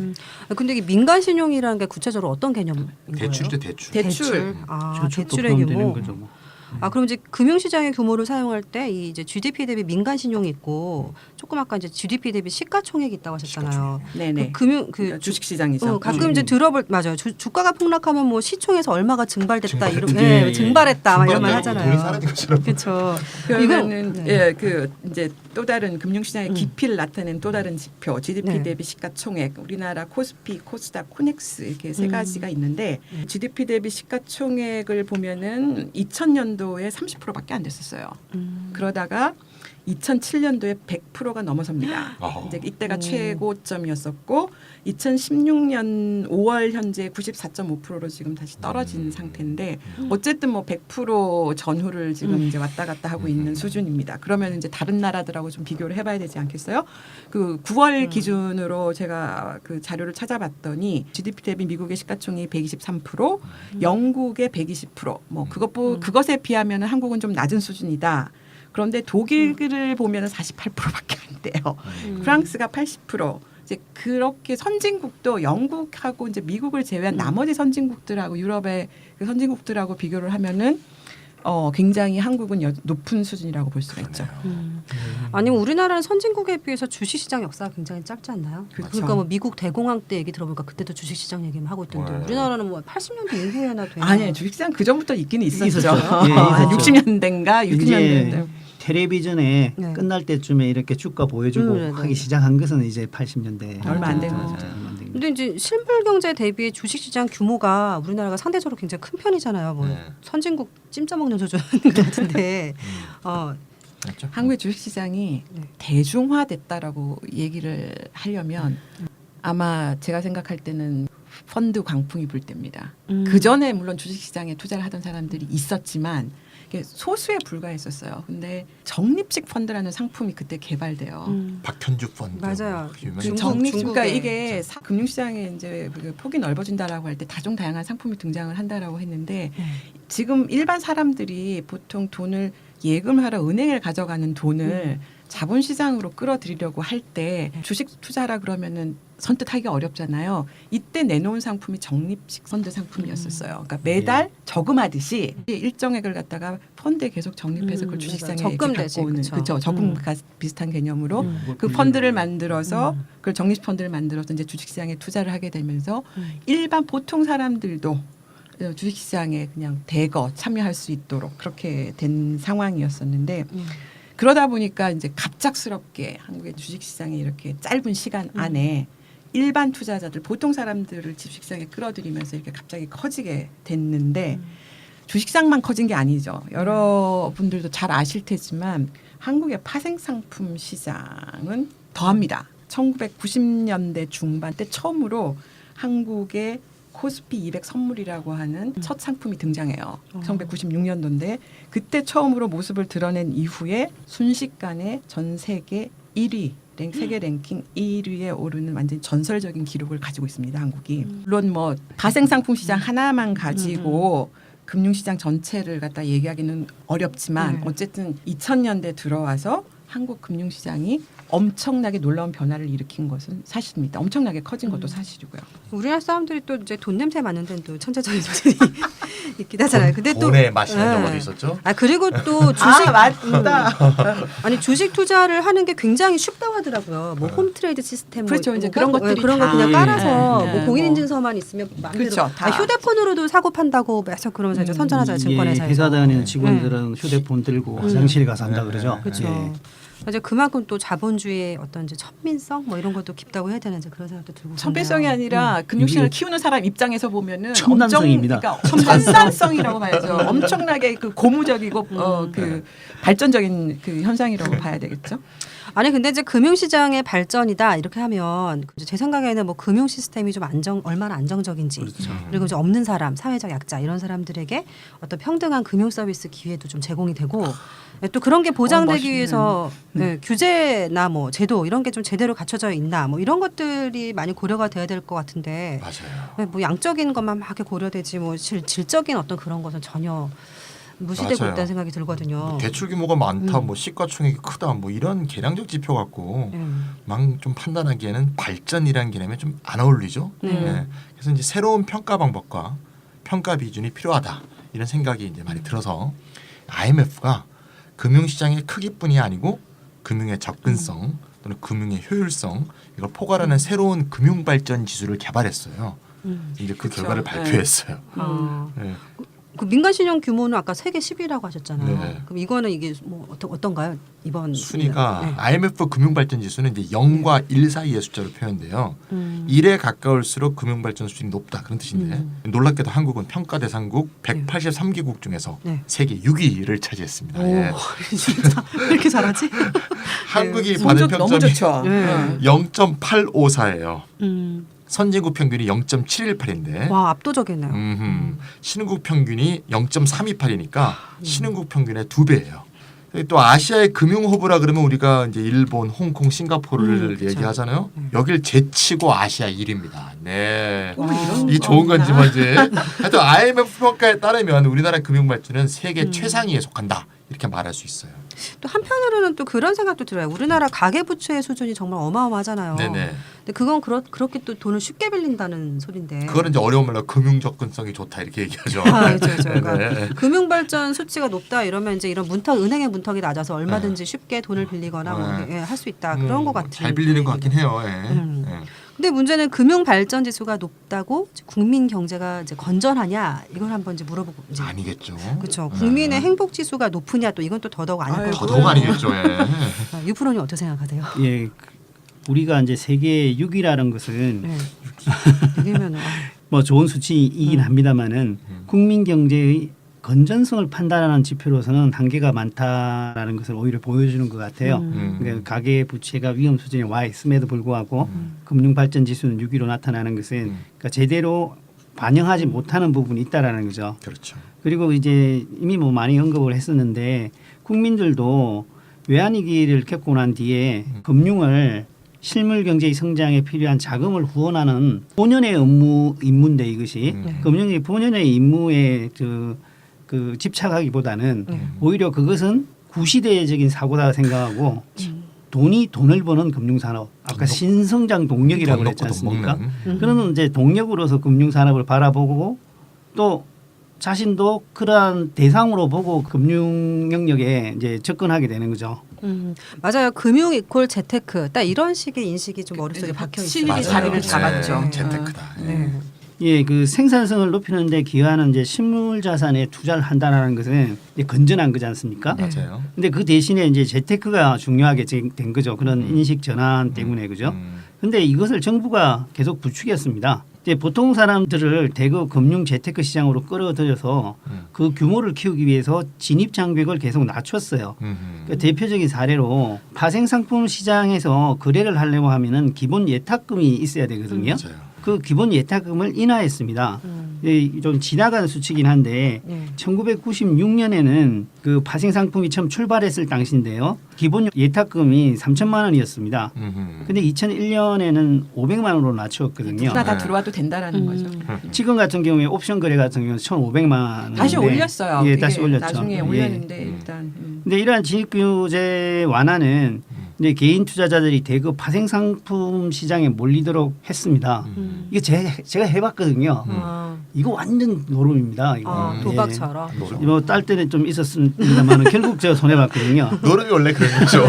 근데 이게 민간 신용이라는 게 구체적으로 어떤 개념인 거예요? 대출이죠, 대출. 대출. 아, 저축도 대출의 포함되는 규모. 거죠. 뭐. 아 그럼 이제 금융시장의 규모를 사용할 때 이 이제 GDP 대비 민간 신용이 있고 조금 아까 이제 GDP 대비 시가총액이 있다고 하셨잖아요. 네네. 금융 주식시장이죠. 가끔 이제 들어볼 맞아요. 주가가 폭락하면 뭐 시총에서 얼마가 증발됐다 이런 예, 예. 증발했다 막 이런 말 돈이 하잖아요. 사라진 것처럼. 그렇죠. 그러면은 네. 예, 그 이제 또 다른 금융시장의 깊이를 나타내는 또 다른 지표 GDP 네. 대비 시가총액 우리나라 코스피, 코스닥, 코넥스 이렇게 세 가지가 있는데 GDP 대비 시가총액을 보면은 2000년도에 30%밖에 안 됐었어요. 그러다가 2007년도에 100%가 넘어섭니다. 어허. 이제 이때가 최고점이었었고 2016년 5월 현재 94.5%로 지금 다시 떨어진 상태인데 어쨌든 뭐 100% 전후를 지금 이제 왔다 갔다 하고 있는 수준입니다. 그러면 이제 다른 나라들하고 좀 비교를 해봐야 되지 않겠어요? 그 9월 기준으로 제가 그 자료를 찾아봤더니 GDP 대비 미국의 시가총액이 123%, 영국의 120%. 그것에 비하면 한국은 좀 낮은 수준이다. 그런데 독일을 보면 48%밖에 안 돼요. 프랑스가 80%. 이제 그렇게 선진국도 영국하고 이제 미국을 제외한 나머지 선진국들하고 유럽의 그 선진국들하고 비교를 하면은 굉장히 한국은 높은 수준이라고 볼 수가 있죠. 아니면 우리나라는 선진국에 비해서 주식시장 역사가 굉장히 짧지 않나요? 그렇죠. 그러니까 뭐 미국 대공황 때 얘기 들어보니까 그때도 주식시장 얘기만 하고 있던데 네. 우리나라는 뭐 80년대 이후에나 돼요. 아니에요. 주식시장 그 전부터 있기는 있었죠. 있었죠. 예, 있었죠. 60년대인가 60년대. 이제 텔레비전에 네. 끝날 때쯤에 이렇게 주가 보여주고 네. 하기 시작한 것은 이제 80년대 얼마 안 된 거죠. 얼마 안 된 근데 이제 실물 경제 대비 주식시장 규모가 우리나라가 상대적으로 굉장히 큰 편이잖아요. 뭐 네. 선진국 찜쪄 먹는 수준 같은데 그렇죠? 한국의 주식시장이 네. 대중화됐다라고 얘기를 하려면 아마 제가 생각할 때는 펀드 광풍이 불 때입니다. 그 전에 물론 주식시장에 투자를 하던 사람들이 있었지만 이게 소수에 불과했었어요. 근데 적립식 펀드라는 상품이 그때 개발돼요. 박현주 펀드. 맞아요. 그 유명한 중국, 적립 그러니까 중국에. 이게 금융시장에 이제 그 폭이 넓어진다라고 할 때 다종 다양한 상품이 등장을 한다라고 했는데 지금 일반 사람들이 보통 돈을 예금하러 은행을 가져가는 돈을 자본시장으로 끌어들이려고 할 때 주식 투자라 그러면은 선뜻 하기가 어렵잖아요. 이때 내놓은 상품이 적립식 펀드 상품이었었어요. 그러니까 매달 저금하듯이 일정액을 갖다가 펀드에 계속 적립해서 그걸 주식시장에 이렇게 적금되지, 갖고 오는 그쵸. 그렇죠. 저금과 비슷한 개념으로 그 펀드를 만들어서 그걸 적립 펀드를 만들어서 이제 주식시장에 투자를 하게 되면서 일반 보통 사람들도 주식시장에 그냥 대거 참여할 수 있도록 그렇게 된 상황이었었는데 그러다 보니까 이제 갑작스럽게 한국의 주식시장이 이렇게 짧은 시간 안에 일반 투자자들 보통 사람들을 주식시장에 끌어들이면서 이렇게 갑자기 커지게 됐는데 주식시장만 커진 게 아니죠. 여러분들도 잘 아실 테지만 한국의 파생상품 시장은 더합니다. 1990년대 중반 때 처음으로 한국의 코스피 200 선물이라고 하는 첫 상품이 등장해요. 1996년도인데 그때 처음으로 모습을 드러낸 이후에 순식간에 전 세계 1위 세계 랭킹 1위에 오르는 완전 전설적인 기록을 가지고 있습니다. 한국이. 물론 뭐 파생상품 시장 하나만 가지고 금융시장 전체를 갖다 얘기하기는 어렵지만 어쨌든 2000년대 들어와서 한국 금융시장이 엄청나게 놀라운 변화를 일으킨 것은 사실입니다. 엄청나게 커진 것도 사실이고요. 우리나라 사람들이 또 이제 돈 냄새 맡는 데는 또 천재적인 소질이 있긴 하잖아요. 근데 또 돈의 맛이라는 네. 어디 있었죠? 아 그리고 또 주식 맞다. 아니 주식 투자를 하는 게 굉장히 쉽다고 하더라고요. 뭐 홈트레이드 시스템 그렇죠. 뭐 이제 뭐 그런 거- 것들이 그런 거 다. 그냥 깔아서 네. 뭐 공인인증서만 있으면 마음대로 그렇죠. 다. 휴대폰으로도 사고 판다고 계속 그러면서 이제 선전하잖아요. 증권회사에서. 회사 다니는 직원들은 휴대폰 들고 화장실 가서 한다 그러죠. 그렇죠. 예. 이제 그만큼 또 자본주의의 어떤 이제 천민성 뭐 이런 것도 깊다고 해야 되는지 그런 생각도 들고. 천배성이 그러네요. 아니라 금융시장을 이게 키우는 사람 입장에서 보면은 첨단성입니다. 그러니까 첨단성이라고 봐야죠. 엄청나게 그 고무적이고 그 발전적인 그 현상이라고 봐야 되겠죠. 아니 근데 이제 금융시장의 발전이다 이렇게 하면 제 생각에는 뭐 금융 시스템이 좀 얼마나 안정적인지 그리고 이제 없는 사람, 사회적 약자 이런 사람들에게 어떤 평등한 금융 서비스 기회도 좀 제공이 되고 또 그런 게 보장되기 멋있는. 위해서 네, 규제나 뭐 제도 이런 게 좀 제대로 갖춰져 있나 뭐 이런 것들이 많이 고려가 돼야 될 것 같은데 맞아요. 네, 뭐 양적인 것만 막 이렇게 고려되지 뭐 질적인 어떤 그런 것은 전혀 무시되고 맞아요. 있다는 생각이 들거든요. 대출 규모가 많다, 뭐 시가총액이 크다, 뭐 이런 계량적 지표 갖고 막 좀 판단하기에는 발전이라는 개념에 좀 안 어울리죠. 네. 그래서 이제 새로운 평가 방법과 평가 비준이 필요하다 이런 생각이 이제 많이 들어서 IMF가 금융시장의 크기뿐이 아니고 금융의 접근성 또는 금융의 효율성 이걸 포괄하는 새로운 금융 발전 지수를 개발했어요. 이제 그 그쵸. 결과를 발표했어요. 네. 그 민간 신용 규모는 아까 세계 10위라고 하셨잖아요. 네. 그럼 이거는 이게 뭐 어떤가요? 이번 순위가 네. IMF 금융발전 지수는 이제 0과 1 사이의 숫자로 표현돼요. 1에 가까울수록 금융발전 수준이 높다 그런 뜻인데 놀랍게도 한국은 평가 대상국 183개국 중에서 네. 세계 6위를 차지했습니다. 오, 예. 진짜 왜 이렇게 잘하지? 한국이 받은 성적 너무 평점이 좋죠. 네. 0.854예요. 선진국 평균이 0.718인데 와 압도적이네요. 신흥국 평균이 0.328이니까 신흥국 평균의 2배예요. 또 아시아의 금융 허브라 그러면 우리가 이제 일본, 홍콩, 싱가포르를 그쵸. 얘기하잖아요. 여길 제치고 아시아 1위입니다. 네. 이런 이 좋은 건지 거구나. 뭔지. 하여튼 IMF 평가에 따르면 우리나라 금융 발전은 세계 최상위에 속한다. 이렇게 말할 수 있어요. 또 한편으로는 또 그런 생각도 들어요. 우리나라 가계 부채의 수준이 정말 어마어마하잖아요. 네네. 근데 그건 그렇게 또 돈을 쉽게 빌린다는 소린데. 그거는 이제 어려운 말로 금융 접근성이 좋다 이렇게 얘기하죠. 아, 그렇죠. 그러니까 네네. 금융 발전 수치가 높다 이러면 이제 이런 은행의 문턱이 낮아서 얼마든지 쉽게 돈을 빌리거나 뭐 할 수 있다 그런 것 같은. 잘 빌리는 것 같긴 해요. 예. 예. 근데 문제는 금융 발전 지수가 높다고 국민 경제가 이제 건전하냐 이걸 한번 이제 물어보고 이제 아니겠죠. 그렇죠. 국민의 행복 지수가 높으냐 또 이건 또 더더욱 아닐 아이고. 거고. 더더욱 아니겠죠. 예. 유프로님 어떻게 생각하세요? 예, 우리가 이제 세계 6위라는 것은 네. 이러면 뭐 좋은 수치이긴 합니다만은 국민 경제의 건전성을 판단하는 지표로서는 한계가 많다라는 것을 오히려 보여주는 것 같아요. 그러니까 가계 부채가 위험 수준에 와 있음에도 불구하고 금융 발전 지수는 6위로 나타나는 것은 그러니까 제대로 반영하지 못하는 부분이 있다라는 거죠. 그렇죠. 그리고 이제 이미 뭐 많이 언급을 했었는데 국민들도 외환위기를 겪고 난 뒤에 금융을 실물 경제의 성장에 필요한 자금을 후원하는 본연의 임무인데 이것이 금융이 본연의 임무에 그 집착하기보다는 오히려 그것은 구시대적인 사고다 생각하고 돈을 버는 금융산업 아까 신성장 동력이라고 그랬지 않습니까? 그런 이제 동력으로서 금융산업을 바라보고 또 자신도 그러한 대상으로 보고 금융 영역에 이제 접근하게 되는 거죠. 맞아요. 금융 이퀄 재테크 딱 이런 식의 인식이 좀 머릿속에 박혀 있어요. 확실히 자리를 잡았죠. 네, 재테크다. 예. 네. 예, 그 생산성을 높이는 데 기여하는 이제 실물 자산에 투자를 한다는 것은 이제 건전한 거지 않습니까? 맞아요. 근데 그 대신에 이제 재테크가 중요하게 된 거죠. 그런 인식 전환 때문에 그죠. 근데 이것을 정부가 계속 부추겼습니다. 이제 보통 사람들을 대거 금융 재테크 시장으로 끌어들여서 그 규모를 키우기 위해서 진입 장벽을 계속 낮췄어요. 그 대표적인 사례로 파생 상품 시장에서 거래를 하려고 하면은 기본 예탁금이 있어야 되거든요. 맞아요. 그 기본 예탁금을 인하했습니다. 좀 지나간 수치긴 한데 1996년에는 그 파생 상품이 처음 출발했을 당시인데요. 기본 예탁금이 3천만 원이었습니다. 근데 2001년에는 500만 원으로 낮췄거든요. 누구나 다 들어와도 된다라는 거죠. 지금 같은 경우에 옵션 거래 같은 경우는 1,500만 원. 다시 올렸어요. 예, 이게 다시 올렸죠. 나중에 예. 올렸는데 일단 근데 이러한 진입 규제 완화는 이제 개인 투자자들이 대거 파생 상품 시장에 몰리도록 했습니다. 이게 제가 해봤거든요. 이거 완전 노름입니다. 이거. 예. 도박처럼. 뭐 딸 때는 좀 있었습니다만 결국 제가 손해 봤거든요. 노름이 원래 그런 거죠.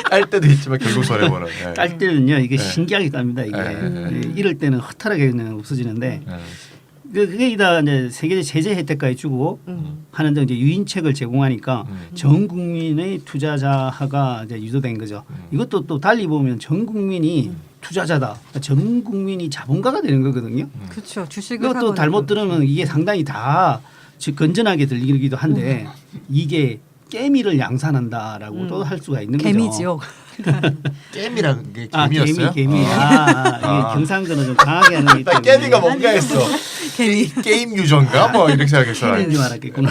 딸 때도 있지만 결국 손해 보는. 네. 딸 때는요 이게 신기하게 깝니다. 이게 네. 이럴 때는 허탈하게 그냥 없어지는데 그게 다 이제 세계적 세제 혜택까지 주고 하는데 이제 유인책을 제공하니까 전 국민의 투자자가 이제 유도된 거죠. 이것도 또 달리 보면 전 국민이 투자자다. 전 국민이 자본가가 되는 거거든요. 그렇죠. 주식을 이것도 사거나 잘못 들으면 이게 상당히 다 건전하게 들리기도 한데 이게 깨미를 양산한다라고도 할 수가 있는 거죠. 개미지요. 게임이라는 게 아, 게임이었어요? 개미. 이게 경상도는 좀 강하게 하는 게 나 때문에. 게임이가 뭔가 했어. 게임 유저인가 뭐 이렇게 생각했어. 개미인 줄 알았겠구나.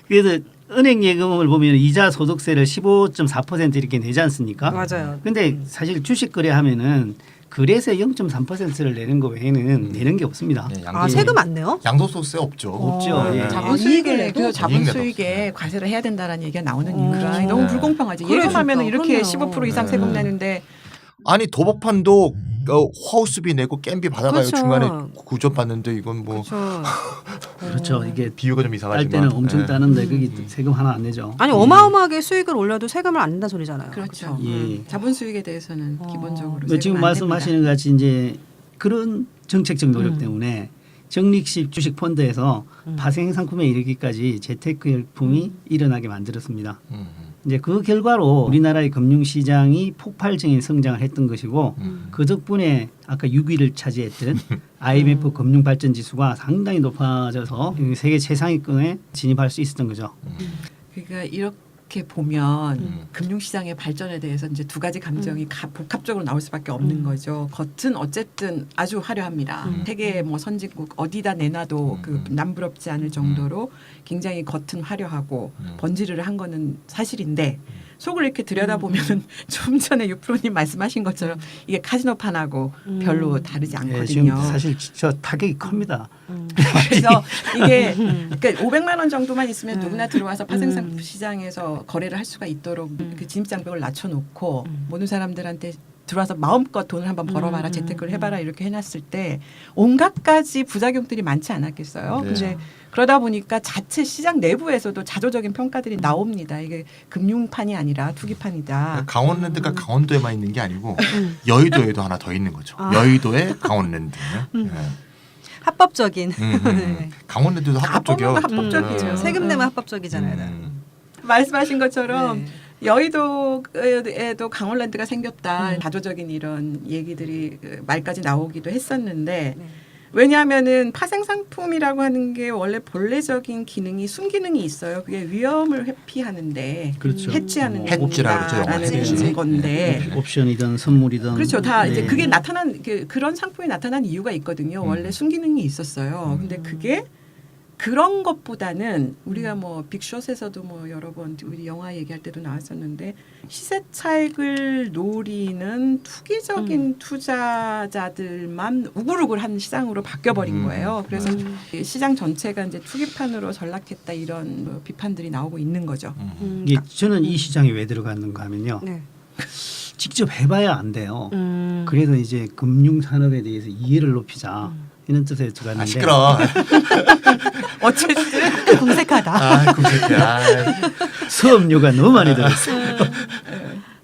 그래서 은행 예금을 보면 이자 소득세를 15.4% 이렇게 내지 않습니까? 맞아요. 근데 사실 주식 거래하면은 거래세 0.3%를 내는 거 외에는 내는 게 없습니다. 네, 아 세금 안 내요? 양도소득세 없죠. 없죠. 예. 자본 이익을 수익에 내도? 그 자본 이익 수익에 내도 과세를 해야 된다라는 얘기가 나오는 어. 이유가 네. 너무 불공평하지. 예금하면 그러니까, 이렇게 그러네요. 15% 이상 네. 세금 내는데 아니 도박판도 하우스비 내고 겜비 받아가요. 그렇죠. 중간에 구조 받는데 이건 뭐 그렇죠. 그렇죠. 이게 비유가 좀 딸 이상하지만 때는 엄청 네. 따는데 거기 세금 하나 안 내죠. 아니 어마어마하게 수익을 올려도 세금을 안 낸다 소리잖아요. 그렇죠. 예. 자본 수익에 대해서는 기본적으로 뭐 지금 세금 안 말씀하시는 것 같이 이제 그런 정책적 노력 때문에 적립식 주식 펀드에서 파생 상품에 이르기까지 재테크풍이 일어나게 만들었습니다. 이제 그 결과로 우리나라의 금융시장이 폭발적인 성장을 했던 것이고 그 덕분에 아까 6위를 차지했던 IMF 금융발전지수가 상당히 높아져서 세계 최상위권에 진입할 수 있었던 거죠. 그러니까 이렇게 보면 금융시장의 발전에 대해서 이제 두 가지 감정이 복합적으로 나올 수밖에 없는 거죠. 겉은 어쨌든 아주 화려합니다. 세계 뭐 선진국 어디다 내놔도 그 남부럽지 않을 정도로 굉장히 겉은 화려하고 번지르르 한 거는 사실인데 속을 이렇게 들여다보면 좀 전에 유프로님 말씀하신 것처럼 이게 카지노판하고 별로 다르지 예, 지금 않거든요. 사실 저 타격이 큽니다. 그래서 이게 그러니까 500만 원 정도만 있으면 누구나 들어와서 파생상품 시장에서 거래를 할 수가 있도록 그 진입장벽을 낮춰놓고 모든 사람들한테 들어와서 마음껏 돈을 한번 벌어봐라 재테크를 해봐라 이렇게 해놨을 때 온갖 가지 부작용들이 많지 않았겠어요. 네. 근데 그러다 보니까 자체 시장 내부에서도 자조적인 평가들이 나옵니다. 이게 금융판이 아니라 투기판이다. 강원랜드가 강원도에만 있는 게 아니고 여의도에도 하나 더 있는 거죠. 아. 여의도에 강원랜드. 네. 합법적인 네. 강원랜드도 합법적이요. 합법적이에요. 세금 내면 합법적이잖아요. 말씀하신 것처럼 네. 여의도에도 강원랜드가 생겼다. 자조적인 이런 얘기들이 말까지 나오기도 했었는데 네. 왜냐하면은 파생상품이라고 하는 게 원래 본래적인 기능이 순기능이 있어요. 그게 위험을 회피하는데 그렇죠. 해치하는 해치라 그러죠, 영어에서. 라는 건데 옵션이든 선물이든 그렇죠. 다 이제 네. 그게 나타난 그런 상품이 나타난 이유가 있거든요. 원래 순기능이 있었어요. 근데 그게 그런 것보다는 우리가 뭐 빅숏에서도 뭐 여러 번 우리 영화 얘기할 때도 나왔었는데 시세 차익을 노리는 투기적인 투자자들만 우글우글한 시장으로 바뀌어버린 거예요. 그래서 시장 전체가 이제 투기판으로 전락했다 이런 뭐 비판들이 나오고 있는 거죠. 이게 저는 이 시장에 왜 들어갔는가 하면요. 네. 직접 해봐야 안 돼요. 음. 그래서 이제 금융 산업에 대해서 이해를 높이자 이런 뜻에 들어갔는데 아 시끄러. 어쨌든 궁색하다. 아 kum색해. 아. 수업료가 너무 많이 들었어요.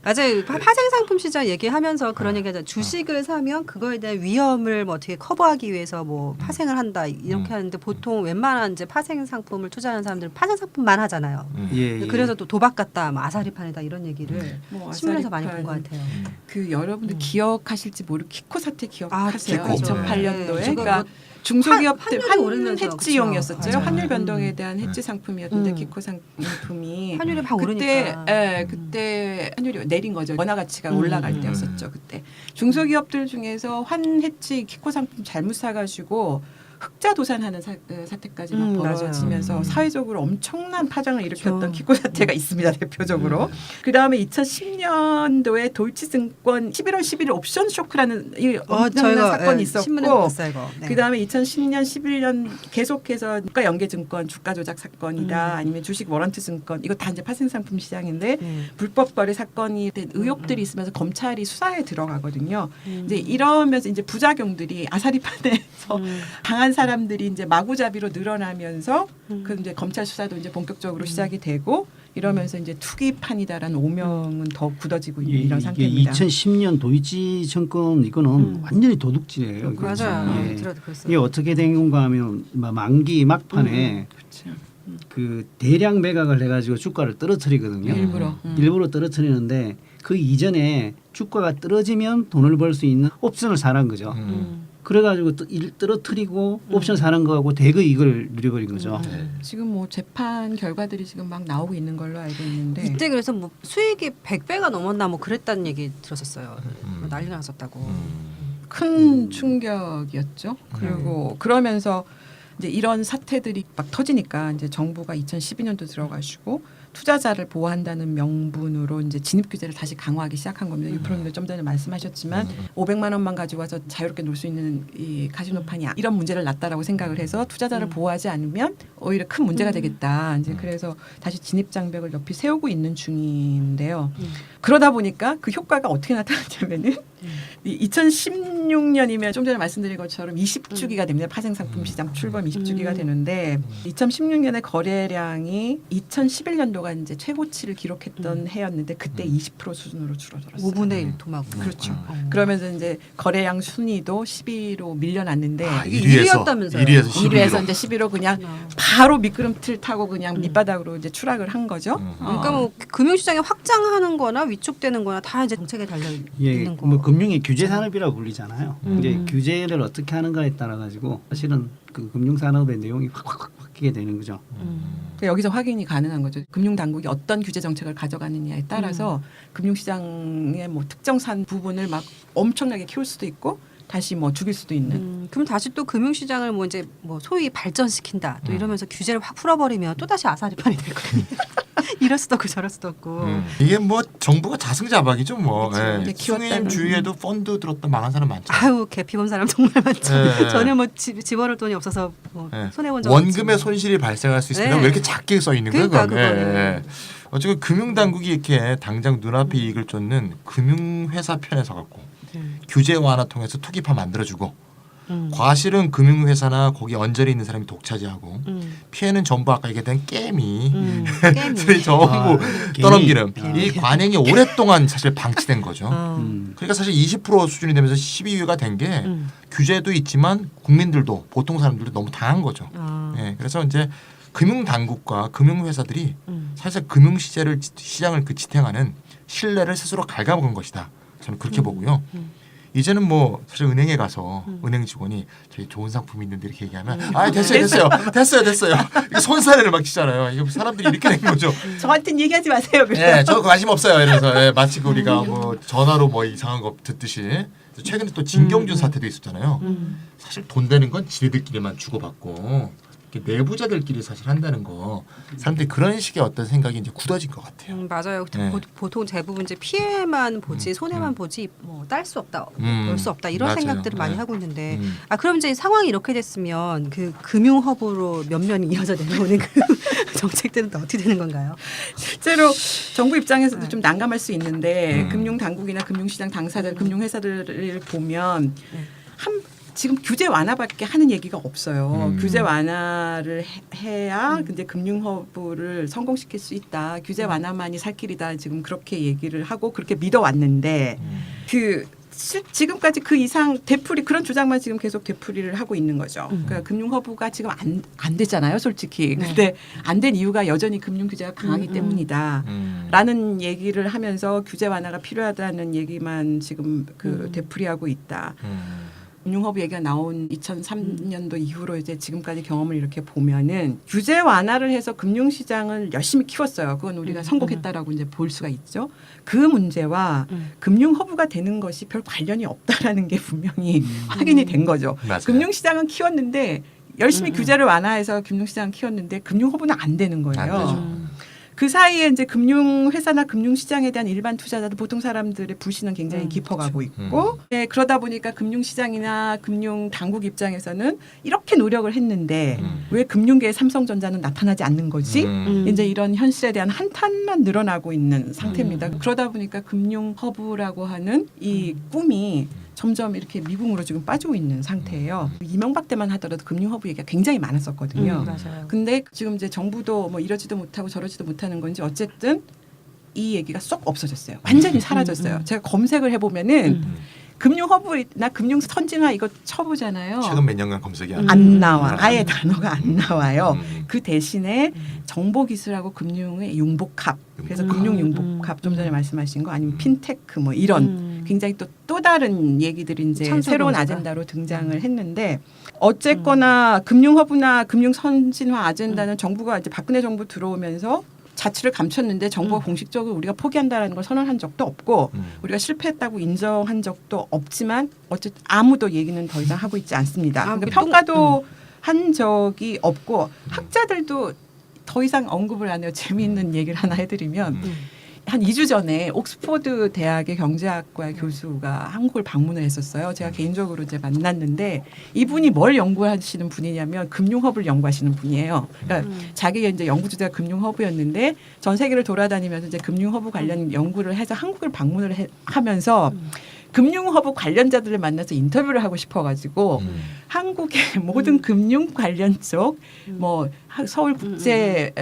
맞아요. 파생상품 시장 얘기하면서 그런 얘기하잖아요. 주식을 사면 그거에 대한 위험을 뭐 어떻게 커버하기 위해서 뭐 파생을 한다 이렇게 하는데 보통 웬만한 이제 파생상품을 투자하는 사람들은 파생상품만 하잖아요. 예, 예. 그래서 또 도박 같다, 뭐 아사리판이다 이런 얘기를 뭐 신문에서 많이 본 것 아사리판, 같아요. 그 여러분들 기억하실지 모르 키코 사태 기억하세요? 키코. 2008년도에 네. 그러니까 중소기업들 환율이 오르면서 해지용이었었죠. 그렇죠. 환율 변동에 대한 해지 상품이었는데 음. 키코 상품이 환율이 막 그때 오르니까. 그때 환율이 내린 거죠. 원화 가치가 올라갈 때였었죠. 그때 음. 중소기업들 중에서 환해지 키코 상품 잘못 사가지고 흑자 도산하는 사태까지 막 벌어지면서 맞아요. 사회적으로 엄청난 파장을 일으켰던 그렇죠. 키코 사태가 있습니다. 대표적으로. 그 다음에 2010년도에 도이치증권 11월 11일 옵션 쇼크라는 이 엄청난 사건이 신문에 있었고 봤어요 이거. 네. 그 다음에 2010년, 11년 계속해서 국가 연계증권 주가 조작 사건이다 아니면 주식 워런트 증권 이거 다 이제 파생상품 시장인데 네. 불법 거래 사건이 된 의혹들이 있으면서 검찰이 수사에 들어가거든요. 이제 이러면서 이제 부작용들이 아사리판에서 당한 사람들이 이제 마구잡이로 늘어나면서 그 이제 검찰 수사도 이제 본격적으로 시작이 되고 이러면서 이제 투기판이다라는 오명은 더 굳어지고 있는 이런 이게 상태입니다. 2010년 도이치증권 이거는 완전히 도둑질이에요. 그렇죠. 맞아요. 예. 들어도 그랬어요. 이게 어떻게 된 건가 하면 만기 막판에 그렇죠. 그 대량 매각을 해가지고 주가를 떨어뜨리거든요. 일부러. 떨어뜨리는데 그 이전에 주가가 떨어지면 돈을 벌 수 있는 옵션을 사는 거죠. 그래가지고 떨어뜨리고 옵션 사는 거하고 대거 이걸 누려버린 거죠. 지금 뭐 재판 결과들이 지금 막 나오고 있는 걸로 알고 있는데 이때 그래서 뭐 수익이 100배가 넘었나 뭐 그랬다는 얘기 들었었어요. 뭐 난리가 났었다고. 큰 충격이었죠. 그리고 그러면서 이제 이런 사태들이 막 터지니까 이제 정부가 2012년도 들어가시고 투자자를 보호한다는 명분으로 이제 진입 규제를 다시 강화하기 시작한 겁니다. 유프로님도 좀 전에 말씀하셨지만 500만 원만 가지고 와서 자유롭게 놀 수 있는 이 카지노판이 이런 문제를 놨다라고 생각을 해서 투자자를 보호하지 않으면 오히려 큰 문제가 되겠다. 이제 그래서 다시 진입 장벽을 높이 세우고 있는 중인데요. 그러다 보니까 그 효과가 어떻게 나타났냐면은 2016년이면 좀 전에 말씀드린 것처럼 20주기가 됩니다. 파생상품 시장 출범 20주기가 되는데 2016년에 거래량이 2011년도가 이제 최고치를 기록했던 해였는데 그때 20% 수준으로 줄어들었어요. 5분의 1 도마고. 그렇죠. 그러면서 이제 거래량 순위도 10위로 밀려났는데 이게 1위였다면서요. 1위에서 이제 11로 그냥 바로 미끄럼틀 타고 그냥 밑바닥으로 이제 추락을 한 거죠. 그러니까 뭐 금융시장이 확장하는 거나 위축되는 거나 다 이제 정책에 달려 있는 거. 뭐 금융이 규제 산업이라고 불리잖아요. 이제 규제를 어떻게 하는가에 따라 가지고 사실은 그 금융 산업의 내용이 확 바뀌게 되는 거죠. 여기서 확인이 가능한 거죠. 금융당국이 어떤 규제 정책을 가져가느냐에 따라서 금융시장의 뭐 특정 산 부분을 막 엄청나게 키울 수도 있고 다시 뭐 죽일 수도 있는. 그럼 다시 또 금융시장을 뭐 이제 뭐 소위 발전시킨다 또 이러면서 규제를 확 풀어버리면 또 다시 아사리판이 될 거예요. 이럴 수도 없고 저럴 수도 없고. 이게 뭐 정부가 자승자박이죠 뭐. 그렇죠. 예. 키웠다는- 승인 주위에도 펀드 들었다 망한 사람 많죠. 아유 개피 본 사람 정말 많죠. 네. 저는 뭐 집어넣을 돈이 없어서 뭐 예. 손해 본 적 원금의 없지. 손실이 발생할 수 있습니다. 네. 왜 이렇게 작게 써 있는 거예요? 그러니까 그건? 그거는. 어쨌든 금융당국이 이렇게 당장 눈앞에 이익을 쫓는 금융회사 편에 서갖고 규제 완화 통해서 투기파 만들어주고 과실은 금융회사나 거기 언저리 있는 사람이 독차지하고 피해는 전부 아까 얘기했던 깨미 게임이. 전부 괜히. 떠넘기는 이 관행이 오랫동안 사실 방치된 거죠. 음. 그러니까 사실 20% 수준이 되면서 12위가 된 게 규제도 있지만 국민들도 보통 사람들도 너무 당한 거죠. 예, 그래서 이제 금융 당국과 금융 회사들이 사실 금융 시장을 그 지탱하는 신뢰를 스스로 갉아먹은 것이다. 저는 그렇게 보고요. 이제는 뭐 사실 은행에 가서 은행 직원이 저희 좋은 상품이 있는데 이렇게 얘기하면 아 됐어요. 이게 손사래를 막 치잖아요. 이게 사람들이 이렇게 된 거죠. 저한테는 얘기하지 마세요. 예, 저 관심 없어요. 이래서 예, 마치 그 우리가 뭐 전화로 뭐 이상한 거 듣듯이 최근에 또 진경준 사태도 있었잖아요. 사실 돈 되는 건 지네들끼리만 주고받고 이렇게 내부자들끼리 사실 한다는 거 사람들이 그런 식의 어떤 생각이 이제 굳어진 것 같아요. 맞아요. 네. 보통 대부분 이제 피해만 보지 손해만 보지 뭐 딸 수 없다, 볼 수 없다 이런 맞아요. 생각들을 많이 네. 하고 있는데 그럼 이제 상황이 이렇게 됐으면 그 금융 허브로 면면이 이어져 내려오는 그 정책들은 또 어떻게 되는 건가요? 실제로 정부 입장에서도 좀 난감할 수 있는데 금융 당국이나 금융시장 당사자, 금융회사들을 보면 지금 규제 완화밖에 하는 얘기가 없어요. 규제 완화를 해야 근데 금융 허브를 성공시킬 수 있다. 규제 완화만이 살 길이다. 지금 그렇게 얘기를 하고 그렇게 믿어왔는데 지금까지 그 이상 되풀이 그런 주장만 지금 계속 되풀이를 하고 있는 거죠. 그러니까 금융 허브가 지금 안 되잖아요, 솔직히. 근데 안 된 이유가 여전히 금융 규제가 강하기 때문이다. 라는 얘기를 하면서 규제 완화가 필요하다는 얘기만 지금 되풀이하고 있다. 금융허브 얘기가 나온 2003년도 이후로 이제 지금까지 경험을 이렇게 보면은 규제 완화를 해서 금융시장을 열심히 키웠어요. 그건 우리가 성공했다라고 이제 볼 수가 있죠. 그 문제와 금융허브가 되는 것이 별 관련이 없다라는 게 분명히 확인이 된 거죠. 맞아요. 금융시장은 키웠는데 열심히 규제를 완화해서 금융시장을 키웠는데 금융허브는 안 되는 거예요. 안 되죠. 그 사이에 이제 금융회사나 금융시장에 대한 일반 투자자들 보통 사람들의 불신은 굉장히 깊어가고 있고 네, 그러다 보니까 금융시장이나 금융당국 입장에서는 이렇게 노력을 했는데 왜 금융계의 삼성전자는 나타나지 않는 거지? 이제 이런 현실에 대한 한탄만 늘어나고 있는 상태입니다. 그러다 보니까 금융허브라고 하는 이 꿈이 점점 이렇게 미궁으로 지금 빠지고 있는 상태예요. 이명박 때만 하더라도 금융허브 얘기가 굉장히 많았었거든요. 맞아요. 근데 지금 이제 정부도 뭐 이러지도 못하고 저러지도 못하는 건지 어쨌든 이 얘기가 쏙 없어졌어요. 완전히 사라졌어요. 제가 검색을 해보면은 금융허브나 금융선진화 이거 쳐보잖아요. 최근 몇 년간 검색이 안 나와. 아예 단어가 안 나와요. 그 대신에 정보기술하고 금융의 융복합. 그래서 금융융복합 좀 전에 말씀하신 거 아니면 핀테크 뭐 이런 굉장히 또 다른 얘기들이 이제 새로운 아젠다로 등장을 했는데 어쨌거나 금융허브나 금융선진화 아젠다는 정부가 이제 박근혜 정부 들어오면서 자취를 감췄는데 정부가 공식적으로 우리가 포기한다라는 걸 선언한 적도 없고 우리가 실패했다고 인정한 적도 없지만 어쨌든 아무도 얘기는 더 이상 하고 있지 않습니다. 그러니까 평가도 한 적이 없고 학자들도 더 이상 언급을 안 해요. 재미있는 얘기를 하나 해드리면 한 2주 전에 옥스퍼드 대학의 경제학과 교수가 한국을 방문을 했었어요. 제가 개인적으로 이제 만났는데 이분이 뭘 연구하시는 분이냐면 금융허브를 연구하시는 분이에요. 그러니까 자기가 이제 연구 주제가 금융허브였는데 전 세계를 돌아다니면서 이제 금융허브 관련 연구를 해서 한국을 방문을 하면서 금융허브 관련자들을 만나서 인터뷰를 하고 싶어가지고 한국의 모든 금융 관련 쪽 뭐 서울 국제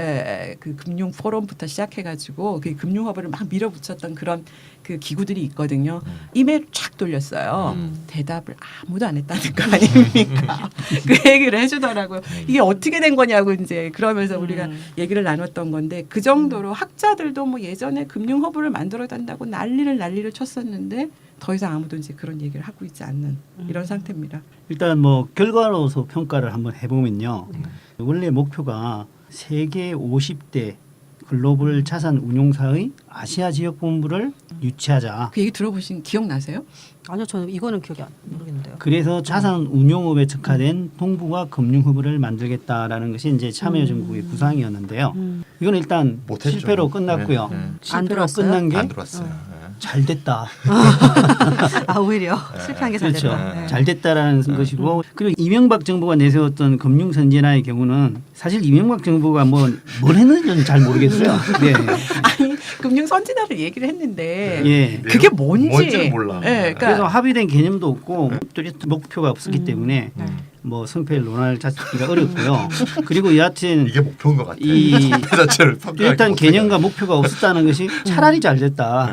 그 금융 포럼부터 시작해가지고 그 금융허브를 막 밀어붙였던 그런 그 기구들이 있거든요. 이메일 쫙 돌렸어요. 대답을 아무도 안 했다는 거 아닙니까? 그 얘기를 해주더라고요. 이게 어떻게 된 거냐고 이제 그러면서 우리가 얘기를 나눴던 건데 그 정도로 학자들도 뭐 예전에 금융허브를 만들어 단다고 난리를 쳤었는데 더 이상 아무도 이제 그런 얘기를 하고 있지 않는 이런 상태입니다. 일단 뭐 결과로서 평가를 한번 해보면요. 원래 목표가 세계 50대 글로벌 자산 운용사의 아시아 지역 본부를 유치하자. 그 얘기 들어보신 기억나세요? 아니요, 저는 이거는 기억이 안 모르겠는데요. 그래서 자산 운용업에 특화된 동북아 금융허브를 만들겠다라는 것이 이제 참여정부의 구상이었는데요. 이건 일단 못했죠. 실패로 끝났고요. 네, 네. 안 실패로 들어왔어요? 끝난 게 안 들어왔어요. 잘 됐다. 아, 오히려 실패한 게 잘 그렇죠. 됐다. 네. 잘 됐다라는 것이고 그리고 이명박 정부가 내세웠던 금융 선진화의 경우는 사실 이명박 정부가 뭘 했는지는 잘 모르겠어요. 네. 아니 금융 선진화를 얘기를 했는데 예. 그게 뭔지를 몰라. 예, 그러니까 그래서 합의된 개념도 없고 뚜렷한 목표가 없었기 때문에 네. 뭐 성패를 논할 자체가 어렵고요. 그리고 여하튼 이게 목표인 것 같아요. 이 그 자체를 평가하기 뚜렷한 못해요. 개념과 목표가 없었다는 것이 차라리 잘 됐다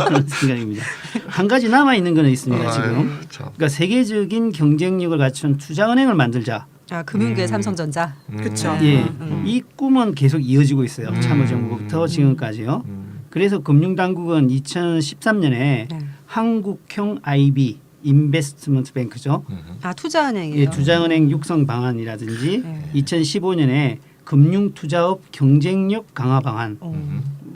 그런 생각입니다. 한 가지 남아 있는 거는 있습니다. 지금. 그렇죠. 그러니까 세계적인 경쟁력을 갖춘 투자은행을 만들자. 아, 금융계 삼성전자. 그렇죠. 예, 이 꿈은 계속 이어지고 있어요. 참여정부부터 지금까지요. 그래서 금융당국은 2013년에 네. 한국형 IB 인베스트먼트 뱅크죠. 아, 투자은행이에요. 예, 투자은행 육성 방안이라든지 네. 2015년에 금융투자업 경쟁력 강화 방안.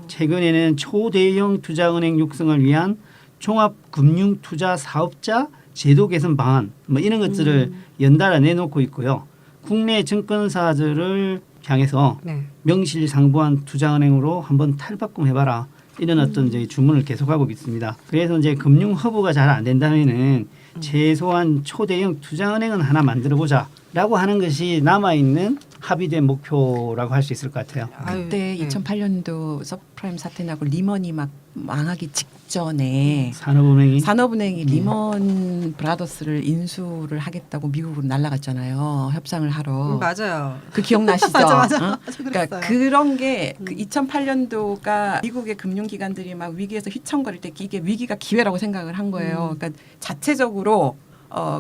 최근에는 초대형 투자은행 육성을 위한 종합금융투자사업자 제도 개선 방안 뭐 이런 것들을 연달아 내놓고 있고요. 국내 증권사들을 향해서 네. 명실상부한 투자은행으로 한번 탈바꿈해봐라. 이런 어떤 이제 주문을 계속하고 있습니다. 그래서 이제 금융 허브가 잘 안 된다면은 최소한 초대형 투자은행은 하나 만들어보자라고 하는 것이 남아 있는 합의된 목표라고 할 수 있을 것 같아요. 아유, 그때 네. 2008년도 서프라임 사태 나고 리먼이 막 망하기 직전에 산업은행이 산업은행이 리먼 브라더스를 인수를 하겠다고 미국으로 날아갔잖아요. 협상을 하러. 맞아요. 그 기억나시죠? 맞아. 어? 그러니까 그랬어요. 그런 게 그 2008년도가 미국의 금융기관들이 막 위기에서 휘청거릴 때 이게 위기가 기회라고 생각을 한 거예요. 그러니까 자체적으로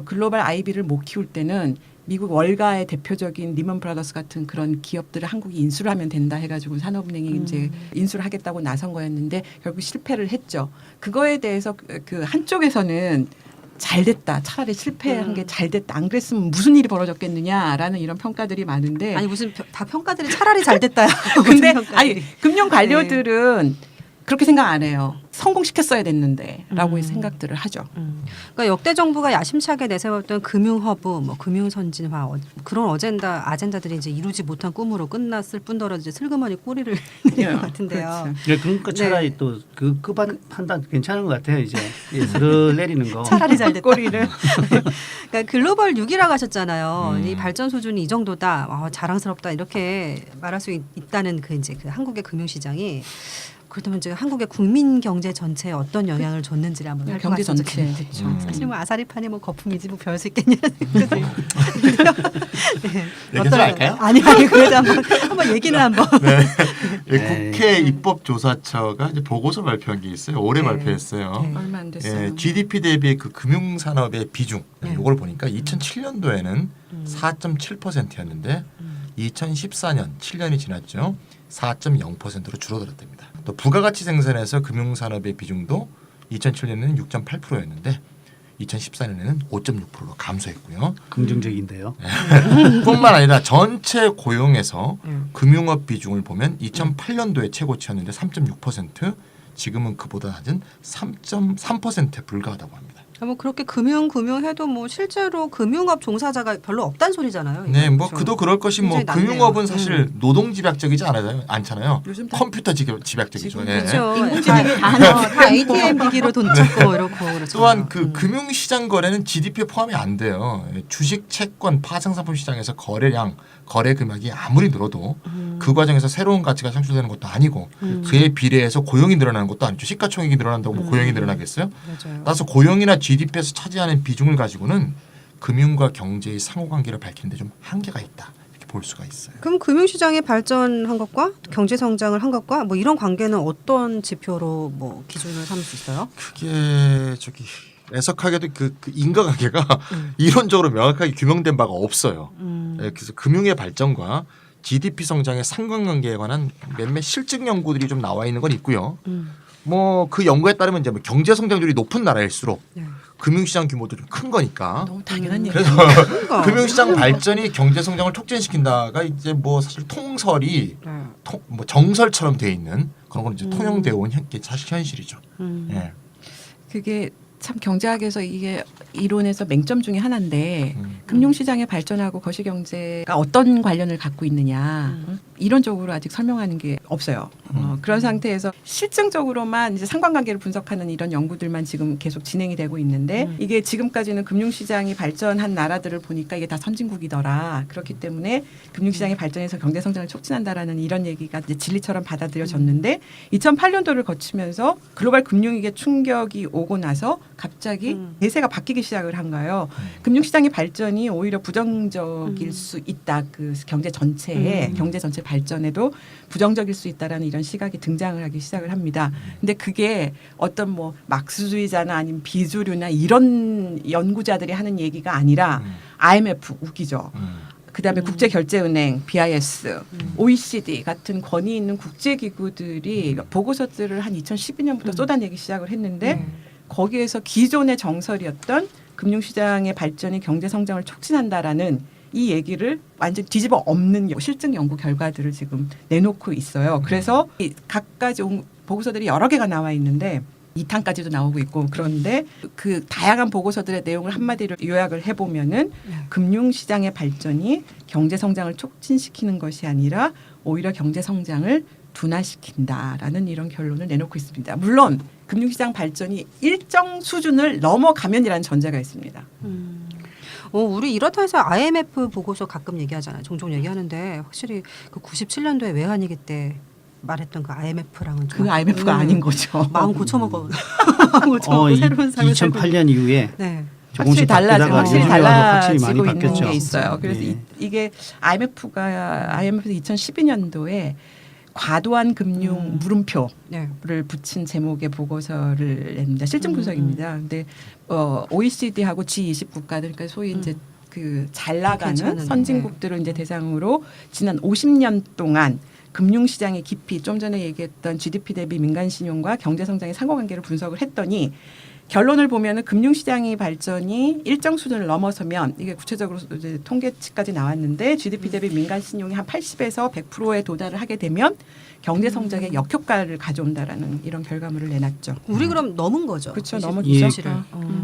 글로벌 IB를 못 키울 때는 미국 월가의 대표적인 리먼 브라더스 같은 그런 기업들을 한국이 인수를 하면 된다 해가지고 산업은행이 이제 인수를 하겠다고 나선 거였는데 결국 실패를 했죠. 그거에 대해서 그 한쪽에서는 잘 됐다. 차라리 실패한 게 잘 됐다. 안 그랬으면 무슨 일이 벌어졌겠느냐라는 이런 평가들이 많은데. 아니 무슨 다 평가들이 차라리 잘 됐다요. 근데 모든 평가들이. 아니 금융 관료들은 그렇게 생각 안 해요. 성공시켰어야 됐는데라고 생각들을 하죠. 그러니까 역대 정부가 야심차게 내세웠던 금융 허브, 뭐 금융 선진화 그런 아젠다들이 이제 이루지 못한 꿈으로 끝났을 뿐더러 이제 슬그머니 꼬리를 내린 것 같은데요. 그렇죠. 네, 그러니까 차라리 네. 또 그 판단 괜찮은 것 같아요. 이제 예술을 내리는 거. 차라리 잘 됐다. 꼬리를. 그러니까 글로벌 6위라고 하셨잖아요. 이 음. 발전 수준이 이 정도다. 자랑스럽다. 이렇게 말할 수 있다는 그 이제 그 한국의 금융 시장이 그렇다면 이제 한국의 국민 경제 전체에 어떤 영향을 줬는지를 한번 네, 경제 살펴봤으면 전체. 좋겠는데. 그렇죠. 사실 뭐 아사리판이 뭐 거품이지 뭐 별 수 있겠냐는 생각도 네. 얘기하지 말까요? 아니 그래도 한번 얘기는 한번. 네, 국회 입법조사처가 이제 보고서 발표한 게 있어요. 올해 네. 발표했어요. 네. 얼마 안 됐어요. 예, GDP 대비 그 금융산업의 비중 네. 이걸 보니까 2007년도에는 4.7%였는데 2014년 7년이 지났죠. 4.0%로 줄어들었답니다. 또 부가가치 생산에서 금융산업의 비중도 2007년에는 6.8%였는데 2014년에는 5.6%로 감소했고요. 긍정적인데요. 뿐만 아니라 전체 고용에서 금융업 비중을 보면 2008년도에 최고치였는데 3.6%, 지금은 그보다 낮은 3.3%에 불과하다고 합니다. 뭐 그렇게 금융해도 뭐 실제로 금융업 종사자가 별로 없단 소리잖아요. 네, 이거. 뭐 그렇죠? 그도 그럴 것이 뭐 굉장히 금융업은 낮네요. 사실 노동 집약적이지 않잖아요. 요즘 다 컴퓨터 집약적이죠. 지금 예. 그렇죠. 인공지능이 다 다 ATM 기기로 돈 찾고 이렇고 그렇죠. 또한 그 금융시장 거래는 GDP에 포함이 안 돼요. 주식, 채권, 파생상품 시장에서 거래량, 거래 금액이 아무리 늘어도 그 과정에서 새로운 가치가 창출되는 것도 아니고 그에 비례해서 고용이 늘어나는 것도 아니죠. 시가총액이 늘어난다고 뭐 고용이 늘어나겠어요? 맞아요. 따라서 고용이나 GDP에서 차지하는 비중을 가지고는 금융과 경제의 상호관계를 밝히는데 좀 한계가 있다. 이렇게 볼 수가 있어요. 그럼 금융시장이 발전한 것과 경제 성장을 한 것과 뭐 이런 관계는 어떤 지표로 뭐 기준을 삼을 수 있어요? 그게 저기 애석하게도 그 인과관계가 이론적으로 명확하게 규명된 바가 없어요. 예, 그래서 금융의 발전과 GDP 성장의 상관관계에 관한 몇몇 실증 연구들이 좀 나와 있는 건 있고요. 뭐 그 연구에 따르면 이제 뭐 경제 성장률이 높은 나라일수록 네. 금융시장 규모도 좀 큰 거니까. 너무 당연한 그래서 얘기예요. 그러니까. 금융시장 발전이 경제 성장을 촉진시킨다가 이제 뭐 사실 통설이 네. 뭐 정설처럼 돼 있는 그런 건 이제 통용되어 온 사실 현실이죠. 예. 그게 참 경제학에서 이게 이론에서 맹점 중에 하나인데 금융시장의 발전하고 거시경제가 어떤 관련을 갖고 있느냐 이론적으로 아직 설명하는 게 없어요. 그런 상태에서 실증적으로만 이제 상관관계를 분석하는 이런 연구들만 지금 계속 진행이 되고 있는데 이게 지금까지는 금융시장이 발전한 나라들을 보니까 이게 다 선진국이더라. 그렇기 때문에 금융시장이 발전해서 경제성장을 촉진한다라는 이런 얘기가 이제 진리처럼 받아들여졌는데 2008년도를 거치면서 글로벌 금융위기 충격이 오고 나서 갑자기 대세가 바뀌기 시작을 한 거예요. 금융시장의 발전이 오히려 부정적일 수 있다. 그 경제 전체에 경제 전체 발전에도 부정적일 수 있다라는 이런 시각이 등장을 하기 시작을 합니다. 근데 그게 어떤 뭐 막스주의자나 아니면 비주류나 이런 연구자들이 하는 얘기가 아니라 IMF 웃기죠. 그다음에 국제결제은행, BIS, OECD 같은 권위 있는 국제기구들이 보고서들을 한 2012년부터 쏟아내기 시작을 했는데 거기에서 기존의 정설이었던 금융시장의 발전이 경제성장을 촉진한다라는 이 얘기를 완전 뒤집어 엎는 실증 연구 결과들을 지금 내놓고 있어요. 그래서 이 각가지 보고서들이 여러 개가 나와 있는데 2탄까지도 나오고 있고 그런데 그 다양한 보고서들의 내용을 한마디로 요약을 해보면은 금융시장의 발전이 경제성장을 촉진시키는 것이 아니라 오히려 경제성장을 둔화시킨다라는 이런 결론을 내놓고 있습니다. 물론 금융시장 발전이 일정 수준을 넘어가면이라는 전제가 있습니다. 우리 이렇다 해서 IMF 보고서 가끔 얘기하잖아요. 종종 얘기하는데 확실히 그 97년도에 외환위기 때 말했던 그 IMF랑은 그 IMF가 아닌 거죠. 마음 고쳐먹어. 마음 고쳐먹고 새로운 삶을 살고 2008년 이후에 네. 조금씩 달라지고 바뀌다가 요즘에 와서 확실히 많이 달라지고 있는 바뀌었죠. 게 있어요. 그래서 네. 이게 IMF에서 2012년도에 과도한 금융 물음표를 네. 붙인 제목의 보고서를 냅니다. 실증 분석입니다. 근데 OECD하고 G20 국가들 그러니까 소위 이제 그 잘 나가는 괜찮은, 선진국들을 이제 대상으로 지난 50년 동안 금융시장의 깊이 좀 전에 얘기했던 GDP 대비 민간 신용과 경제 성장의 상호관계를 분석을 했더니 결론을 보면은 금융시장의 발전이 일정 수준을 넘어서면 이게 구체적으로 이제 통계치까지 나왔는데 GDP 대비 민간 신용이 한 80에서 100%에 도달을 하게 되면 경제 성장에 역효과를 가져온다라는 이런 결과물을 내놨죠. 우리 그럼 넘은 거죠. 그렇죠. 이제 넘었죠. 예. 사실은.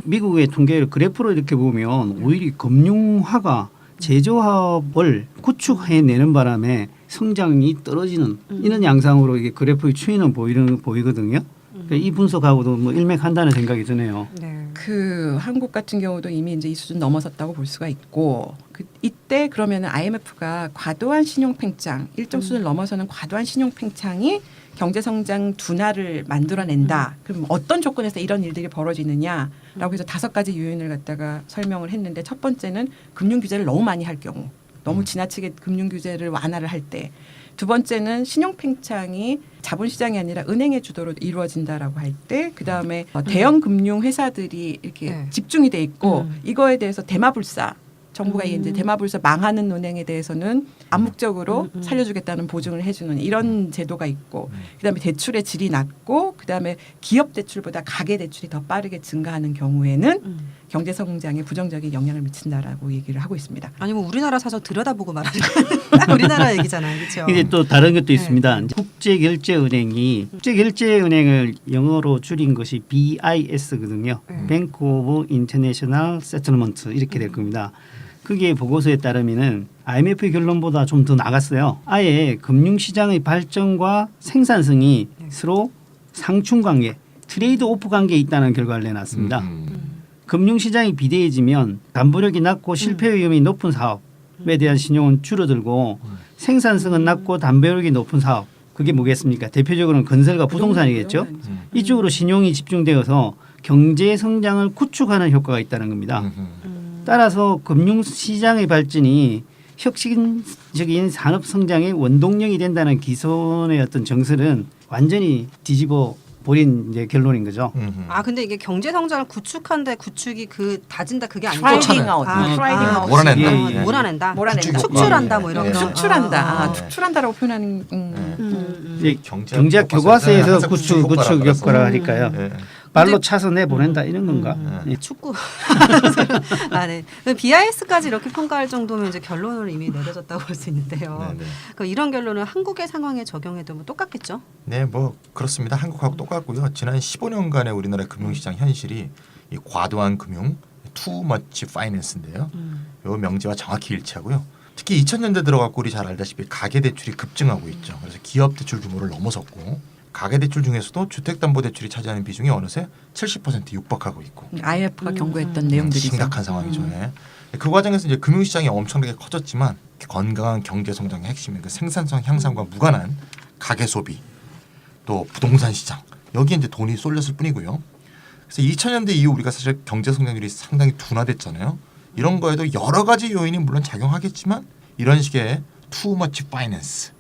미국의 통계를 그래프로 이렇게 보면 오히려 금융화가 제조업을 구축해내는 바람에 성장이 떨어지는 이런 양상으로 이게 그래프의 추이는 보이거든요. 그러니까 이 분석하고도 뭐 일맥한다는 생각이 드네요. 네. 그 한국 같은 경우도 이미 이제 이 수준 넘어섰다고 볼 수가 있고 이때 그러면은 IMF가 과도한 신용 팽창 일정 수준을 넘어서는 과도한 신용 팽창이 경제 성장 둔화를 만들어낸다. 그럼 어떤 조건에서 이런 일들이 벌어지느냐라고 해서 5가지 요인을 갖다가 설명을 했는데 첫 번째는 금융 규제를 너무 많이 할 경우, 너무 지나치게 금융 규제를 완화를 할 때. 두 번째는 신용 팽창이 자본시장이 아니라 은행의 주도로 이루어진다라고 할 때, 그 다음에 대형 금융 회사들이 이렇게 네. 집중이 돼 있고 이거에 대해서 대마불사 정부가 이제 대마불에서 망하는 은행에 대해서는 암묵적으로 살려주겠다는 보증을 해주는 이런 제도가 있고, 그다음에 대출의 질이 낮고, 그다음에 기업 대출보다 가계 대출이 더 빠르게 증가하는 경우에는 경제 성장에 부정적인 영향을 미친다라고 얘기를 하고 있습니다. 아니 뭐 우리나라 사정 들여다보고 말하는 딱 우리나라 얘기잖아요, 그렇죠? 이제 또 다른 것도 네. 있습니다. 국제결제은행을 영어로 줄인 것이 BIS거든요. Bank of International Settlement 이렇게 될 겁니다. 그게 보고서에 따르면은 IMF의 결론보다 좀 더 나갔어요. 아예 금융시장의 발전과 생산성이 서로 상충 관계, 트레이드 오프 관계에 있다는 결과를 내놨습니다. 금융시장이 비대해지면 담보력이 낮고 실패 위험이 높은 사업에 대한 신용은 줄어들고 생산성은 낮고 담보력이 높은 사업, 그게 뭐겠습니까? 대표적으로는 건설과 부동산이겠죠. 이쪽으로 신용이 집중되어서 경제 성장을 구축하는 효과가 있다는 겁니다. 따라서 금융시장의 발전이 혁신적인 산업 성장의 원동력이 된다는 기존의 어떤 정설은 완전히 뒤집어 버린 이제 결론인 거죠. 아 근데 이게 경제 성장을 구축한데 구축이 그 다진다 그게 아니고 트라이딩 아웃, 트라이딩 아웃, 몰아낸다. 예, 예. 몰아낸다, 몰아낸다. 축출한다 뭐 이런 예. 거. 축출한다. 아. 축출한다라고 표현하는 이제 경제학 경제학 교과서에서 항상 구축 효과라 하니까요. 예. 발로 차서 내보낸다 이런 건가? 예. 축구. 아, 네. BIS까지 이렇게 평가할 정도면 이제 결론을 이미 내려졌다고 볼 수 있는데요. 네, 네. 그 이런 결론은 한국의 상황에 적용해도 뭐 똑같겠죠? 네, 뭐 그렇습니다. 한국하고 똑같고요. 지난 15년간의 우리나라 금융시장 현실이 이 과도한 금융, too much finance인데요. 요 명제와 정확히 일치하고요. 특히 2000년대 들어갔고 우리 잘 알다시피 가계 대출이 급증하고 있죠. 그래서 기업 대출 규모를 넘어섰고 가계 대출 중에서도 주택담보대출이 차지하는 비중이 어느새 70% 육박하고 있고 IMF가 경고했던 내용들이죠. 심각한 상황이죠. 예. 그 과정에서 이제 금융시장이 엄청나게 커졌지만 건강한 경제 성장의 핵심인 그 생산성 향상과 무관한 가계 소비 또 부동산 시장 여기에 이제 돈이 쏠렸을 뿐이고요. 그래서 2000년대 이후 우리가 사실 경제 성장률이 상당히 둔화됐잖아요. 이런 거에도 여러 가지 요인이 물론 작용하겠지만 이런 식의 too much finance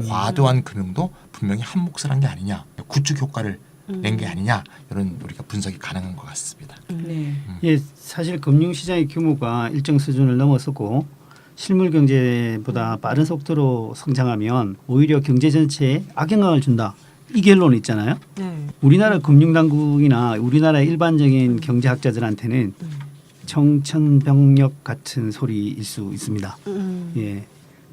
과도한 금융도 분명히 한 몫을 한 게 아니냐, 구축 효과를 낸 게 아니냐 이런 우리가 분석이 가능한 것 같습니다. 네. 예, 사실 금융시장의 규모가 일정 수준을 넘어섰고 실물 경제보다 빠른 속도로 성장하면 오히려 경제 전체에 악영향을 준다. 이 결론이 있잖아요. 네. 우리나라 금융당국이나 우리나라 일반적인 경제학자들한테는 청천벽력 같은 소리일 수 있습니다. 예.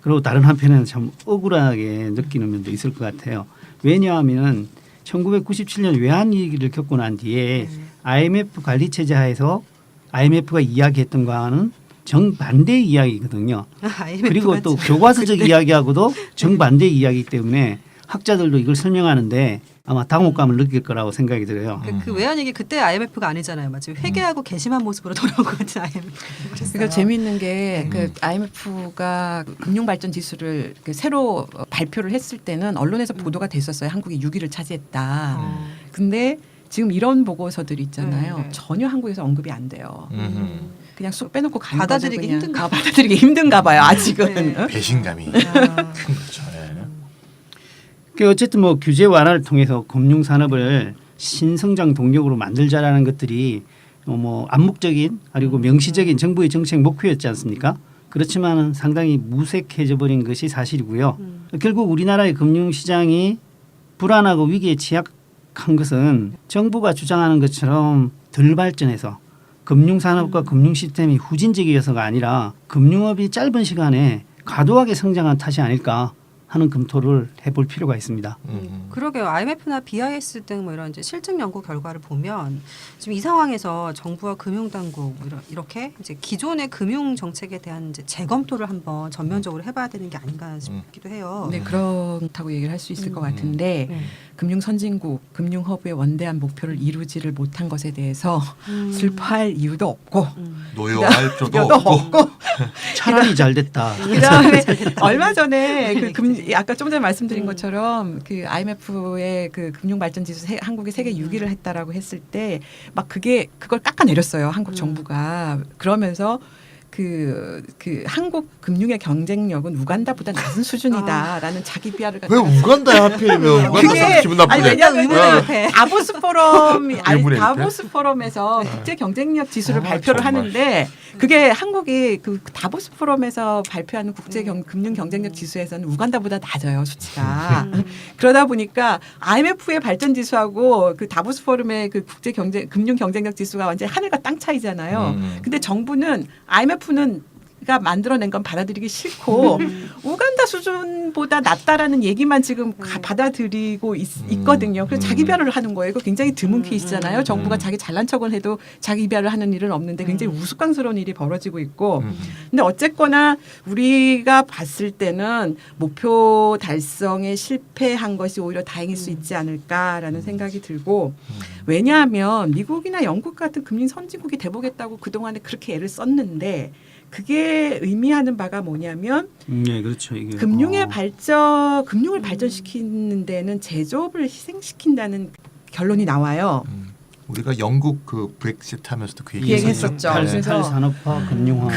그리고 다른 한편에는 참 억울하게 느끼는 면도 있을 것 같아요. 왜냐하면 1997년 외환위기를 겪고 난 뒤에 IMF 관리체제 하에서 IMF가 이야기했던 거와는 정반대의 이야기거든요. 그리고 또 교과서적 이야기하고도 정반대의 이야기이기 때문에 학자들도 이걸 설명하는데 아마 당혹감을 느낄 거라고 생각이 들어요. 그 외환위기 그때 IMF가 아니잖아요, 맞죠? 회개하고 개심한 모습으로 돌아온 것 같은 IMF. 그러니까 재미있는 게 그 IMF가 금융 발전 지수를 새로 발표를 했을 때는 언론에서 보도가 됐었어요. 한국이 6위를 차지했다. 근데 지금 이런 보고서들이 있잖아요. 네, 네. 전혀 한국에서 언급이 안 돼요. 그냥 쑥 빼놓고 가는 받아들이기 거죠, 그냥. 힘든가 받아들이기 힘든가 봐요. 아직은. 네. 배신감이 큰 거죠. 예. 어쨌든 뭐 규제 완화를 통해서 금융 산업을 신성장 동력으로 만들자라는 것들이 뭐 암묵적인 그리고 명시적인 정부의 정책 목표였지 않습니까? 그렇지만은 상당히 무색해져 버린 것이 사실이고요. 결국 우리나라의 금융 시장이 불안하고 위기에 취약한 것은 정부가 주장하는 것처럼 덜 발전해서 금융 산업과 금융 시스템이 후진적이어서가 아니라 금융업이 짧은 시간에 과도하게 성장한 탓이 아닐까 하는 검토를 해볼 필요가 있습니다. 그러게요. IMF나 BIS 등 뭐 이런 이제 실증 연구 결과를 보면 지금 이 상황에서 정부와 금융당국 뭐 이렇게 이제 기존의 금융 정책에 대한 이제 재검토를 한번 전면적으로 해봐야 되는 게 아닌가 싶기도 해요. 네, 그렇다고 얘기를 할 수 있을 것 같은데 금융 선진국, 금융 허브의 원대한 목표를 이루지를 못한 것에 대해서 슬퍼할 이유도 없고 노여할 필요도 필요도 없고 차라리 잘 됐다. 그다음에 얼마 전에 아까 좀 전에 말씀드린 것처럼 그 IMF의 그 금융 발전 지수 한국이 세계 6위를 했다라고 했을 때 막 그걸 깎아내렸어요. 한국 정부가. 그러면서 그 한국 금융의 경쟁력은 우간다보다 낮은 수준이다라는 자기 비하를 왜 우간다에 하필이면 우간다 사람 기분 나쁘게. 아니 왜냐면 의문의 옆에. 다보스 포럼이 의문의 다보스 포럼에서 국제 경쟁력 지수를 발표를 정말. 하는데 그게 한국이 그 다보스 포럼에서 발표하는 국제 금융 경쟁력 지수에서는 우간다보다 낮아요 수치가. 그러다 보니까 IMF의 발전 지수하고 그 다보스 포럼의 그 국제 금융 경쟁력 지수가 완전 히 하늘과 땅 차이잖아요. 근데 정부는 IMF는 가 만들어낸 건 받아들이기 싫고 우간다 수준보다 낫다라는 얘기만 지금 받아들이고 있거든요. 그래서 자기 비하를 하는 거예요. 이거 굉장히 드문 케이스잖아요. 정부가 자기 잘난 척을 해도 자기 비하를 하는 일은 없는데 굉장히 우스꽝스러운 일이 벌어지고 있고. 근데 어쨌거나 우리가 봤을 때는 목표 달성에 실패한 것이 오히려 다행일 수 있지 않을까라는 생각이 들고 왜냐하면 미국이나 영국 같은 금융 선진국이 돼보겠다고 그동안에 그렇게 애를 썼는데 그게 의미하는 바가 뭐냐면 네, 그렇죠. 이게 금융을 발전시키는 데는 제조업을 희생시킨다는 결론이 나와요. 우리가 영국 그 브렉시트 하면서도 그 얘기 얘기했었죠. 탈 그래서 산업화, 금융화.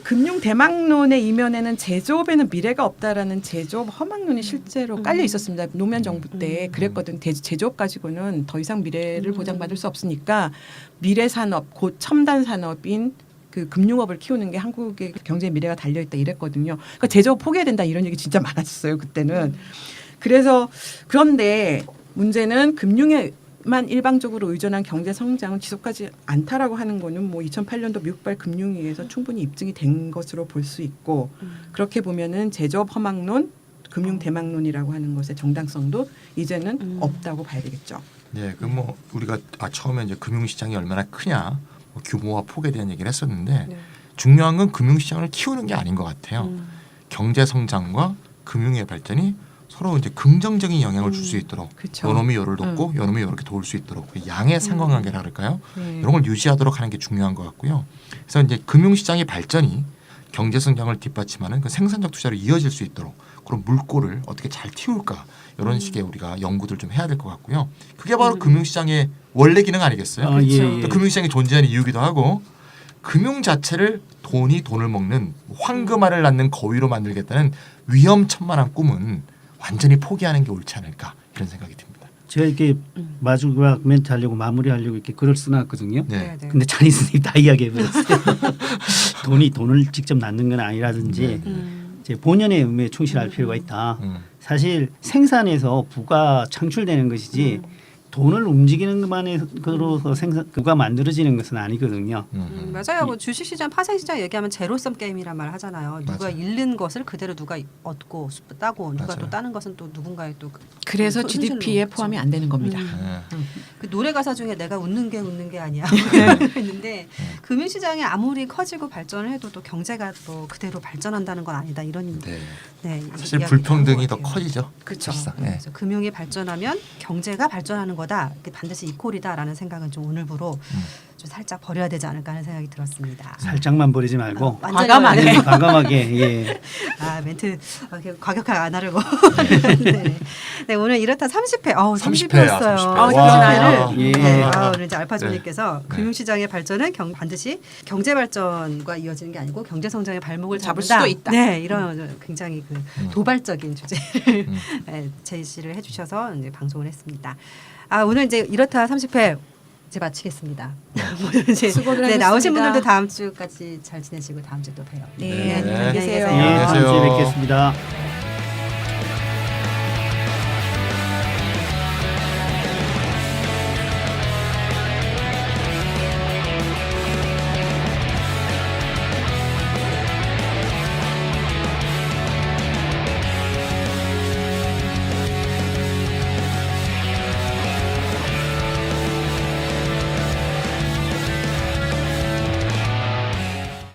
금융 대망론의 이면에는 제조업에는 미래가 없다라는 제조업 허망론이 실제로 깔려 있었습니다. 노무현 정부 때 그랬거든. 제조업 가지고는 더 이상 미래를 보장받을 수 없으니까 미래 산업, 곧 첨단 산업인 그 금융업을 키우는 게 한국의 경제 미래가 달려 있다 이랬거든요. 그러니까 제조업 포기해야 된다 이런 얘기 진짜 많았어요 그때는. 그래서 그런데 문제는 금융에만 일방적으로 의존한 경제 성장은 지속하지 않다라고 하는 거는 뭐 2008년도 미국발 금융위기에서 충분히 입증이 된 것으로 볼 수 있고 그렇게 보면은 제조업 허망론, 금융 대망론이라고 하는 것의 정당성도 이제는 없다고 봐야 되겠죠. 네, 그 뭐 우리가 처음에 이제 금융시장이 얼마나 크냐. 규모와 폭에 대한 얘기를 했었는데 중요한 건 금융시장을 키우는 게 아닌 것 같아요. 경제 성장과 금융의 발전이 서로 이제 긍정적인 영향을 줄 수 있도록 그쵸. 요놈이 요를 돕고 요놈이 요렇게 도울 수 있도록 그 양의 상관관계라 그럴까요? 이런 걸 유지하도록 하는 게 중요한 것 같고요. 그래서 이제 금융시장의 발전이 경제 성장을 뒷받침하는 그 생산적 투자로 이어질 수 있도록 그런 물꼬를 어떻게 잘 틔울까 이런 식의 우리가 연구들 좀 해야 될 것 같고요. 그게 바로 금융시장의 원래 기능 아니겠어요? 아, 예, 예. 또 금융시장이 존재하는 이유기도 하고 금융 자체를 돈을 먹는 황금알을 낳는 거위로 만들겠다는 위험천만한 꿈은 완전히 포기하는 게 옳지 않을까 이런 생각이 듭니다. 제가 이렇게 마지막 멘트 하려고 마무리하려고 이렇게 글을 써놨거든요. 네. 근데 찬희 선생님 다 이야기해버렸어요. 돈을 직접 낳는 건 아니라든지 이제 본연의 의미에 충실할 필요가 있다. 사실 생산에서 부가 창출되는 것이지 돈을 움직이는 것만으로서 부가 만들어지는 것은 아니거든요. 맞아요. 뭐 주식시장, 파생시장 얘기하면 제로섬 게임이란 말 하잖아요. 누가 맞아요. 잃는 것을 그대로 누가 얻고 따고 누가 맞아요. 또 따는 것은 또 누군가의 또 그래서 손실로 GDP에 먹죠. 포함이 안 되는 겁니다. 네. 그 노래 가사 중에 내가 웃는 게 아니야 있는데 금융시장이 아무리 커지고 발전을 해도 또 경제가 또 그대로 발전한다는 건 아니다 이런 네. 네, 사실 이야기가 불평등이 나온 더 것 같아요. 커지죠. 그렇죠. 사실상. 네. 그래서 금융이 발전하면 경제가 발전하는 거다. 이게 반드시 이퀄이다라는 생각은 좀 오늘부로 좀 살짝 버려야 되지 않을까 하는 생각이 들었습니다. 살짝만 버리지 말고 완전히 과감하게. 버려야 돼요. 과감하게. 예. 아 멘트 과격하게 안 하려고. 네. 네 오늘 이렇다 30회. 30 회야, 30회였어요. 30회. 와. 예. 오늘 이제 알파조님께서 네. 금융시장의 발전은 반드시 경제 발전과 이어지는 게 아니고 경제 성장의 발목을 잡을 잡는다. 수도 있다. 네, 이런 굉장히 그 도발적인 주제를 네, 제시를 해주셔서 이제 방송을 했습니다. 오늘 이제 이렇다 30회 이제 마치겠습니다. 오늘 이제 수고들 네, 나오신 하셨습니다. 분들도 다음 주까지 잘 지내시고 다음 주에 또 봬요. 네, 네. 안녕히 계세요. 예, 다음 주에 안녕하세요. 뵙겠습니다.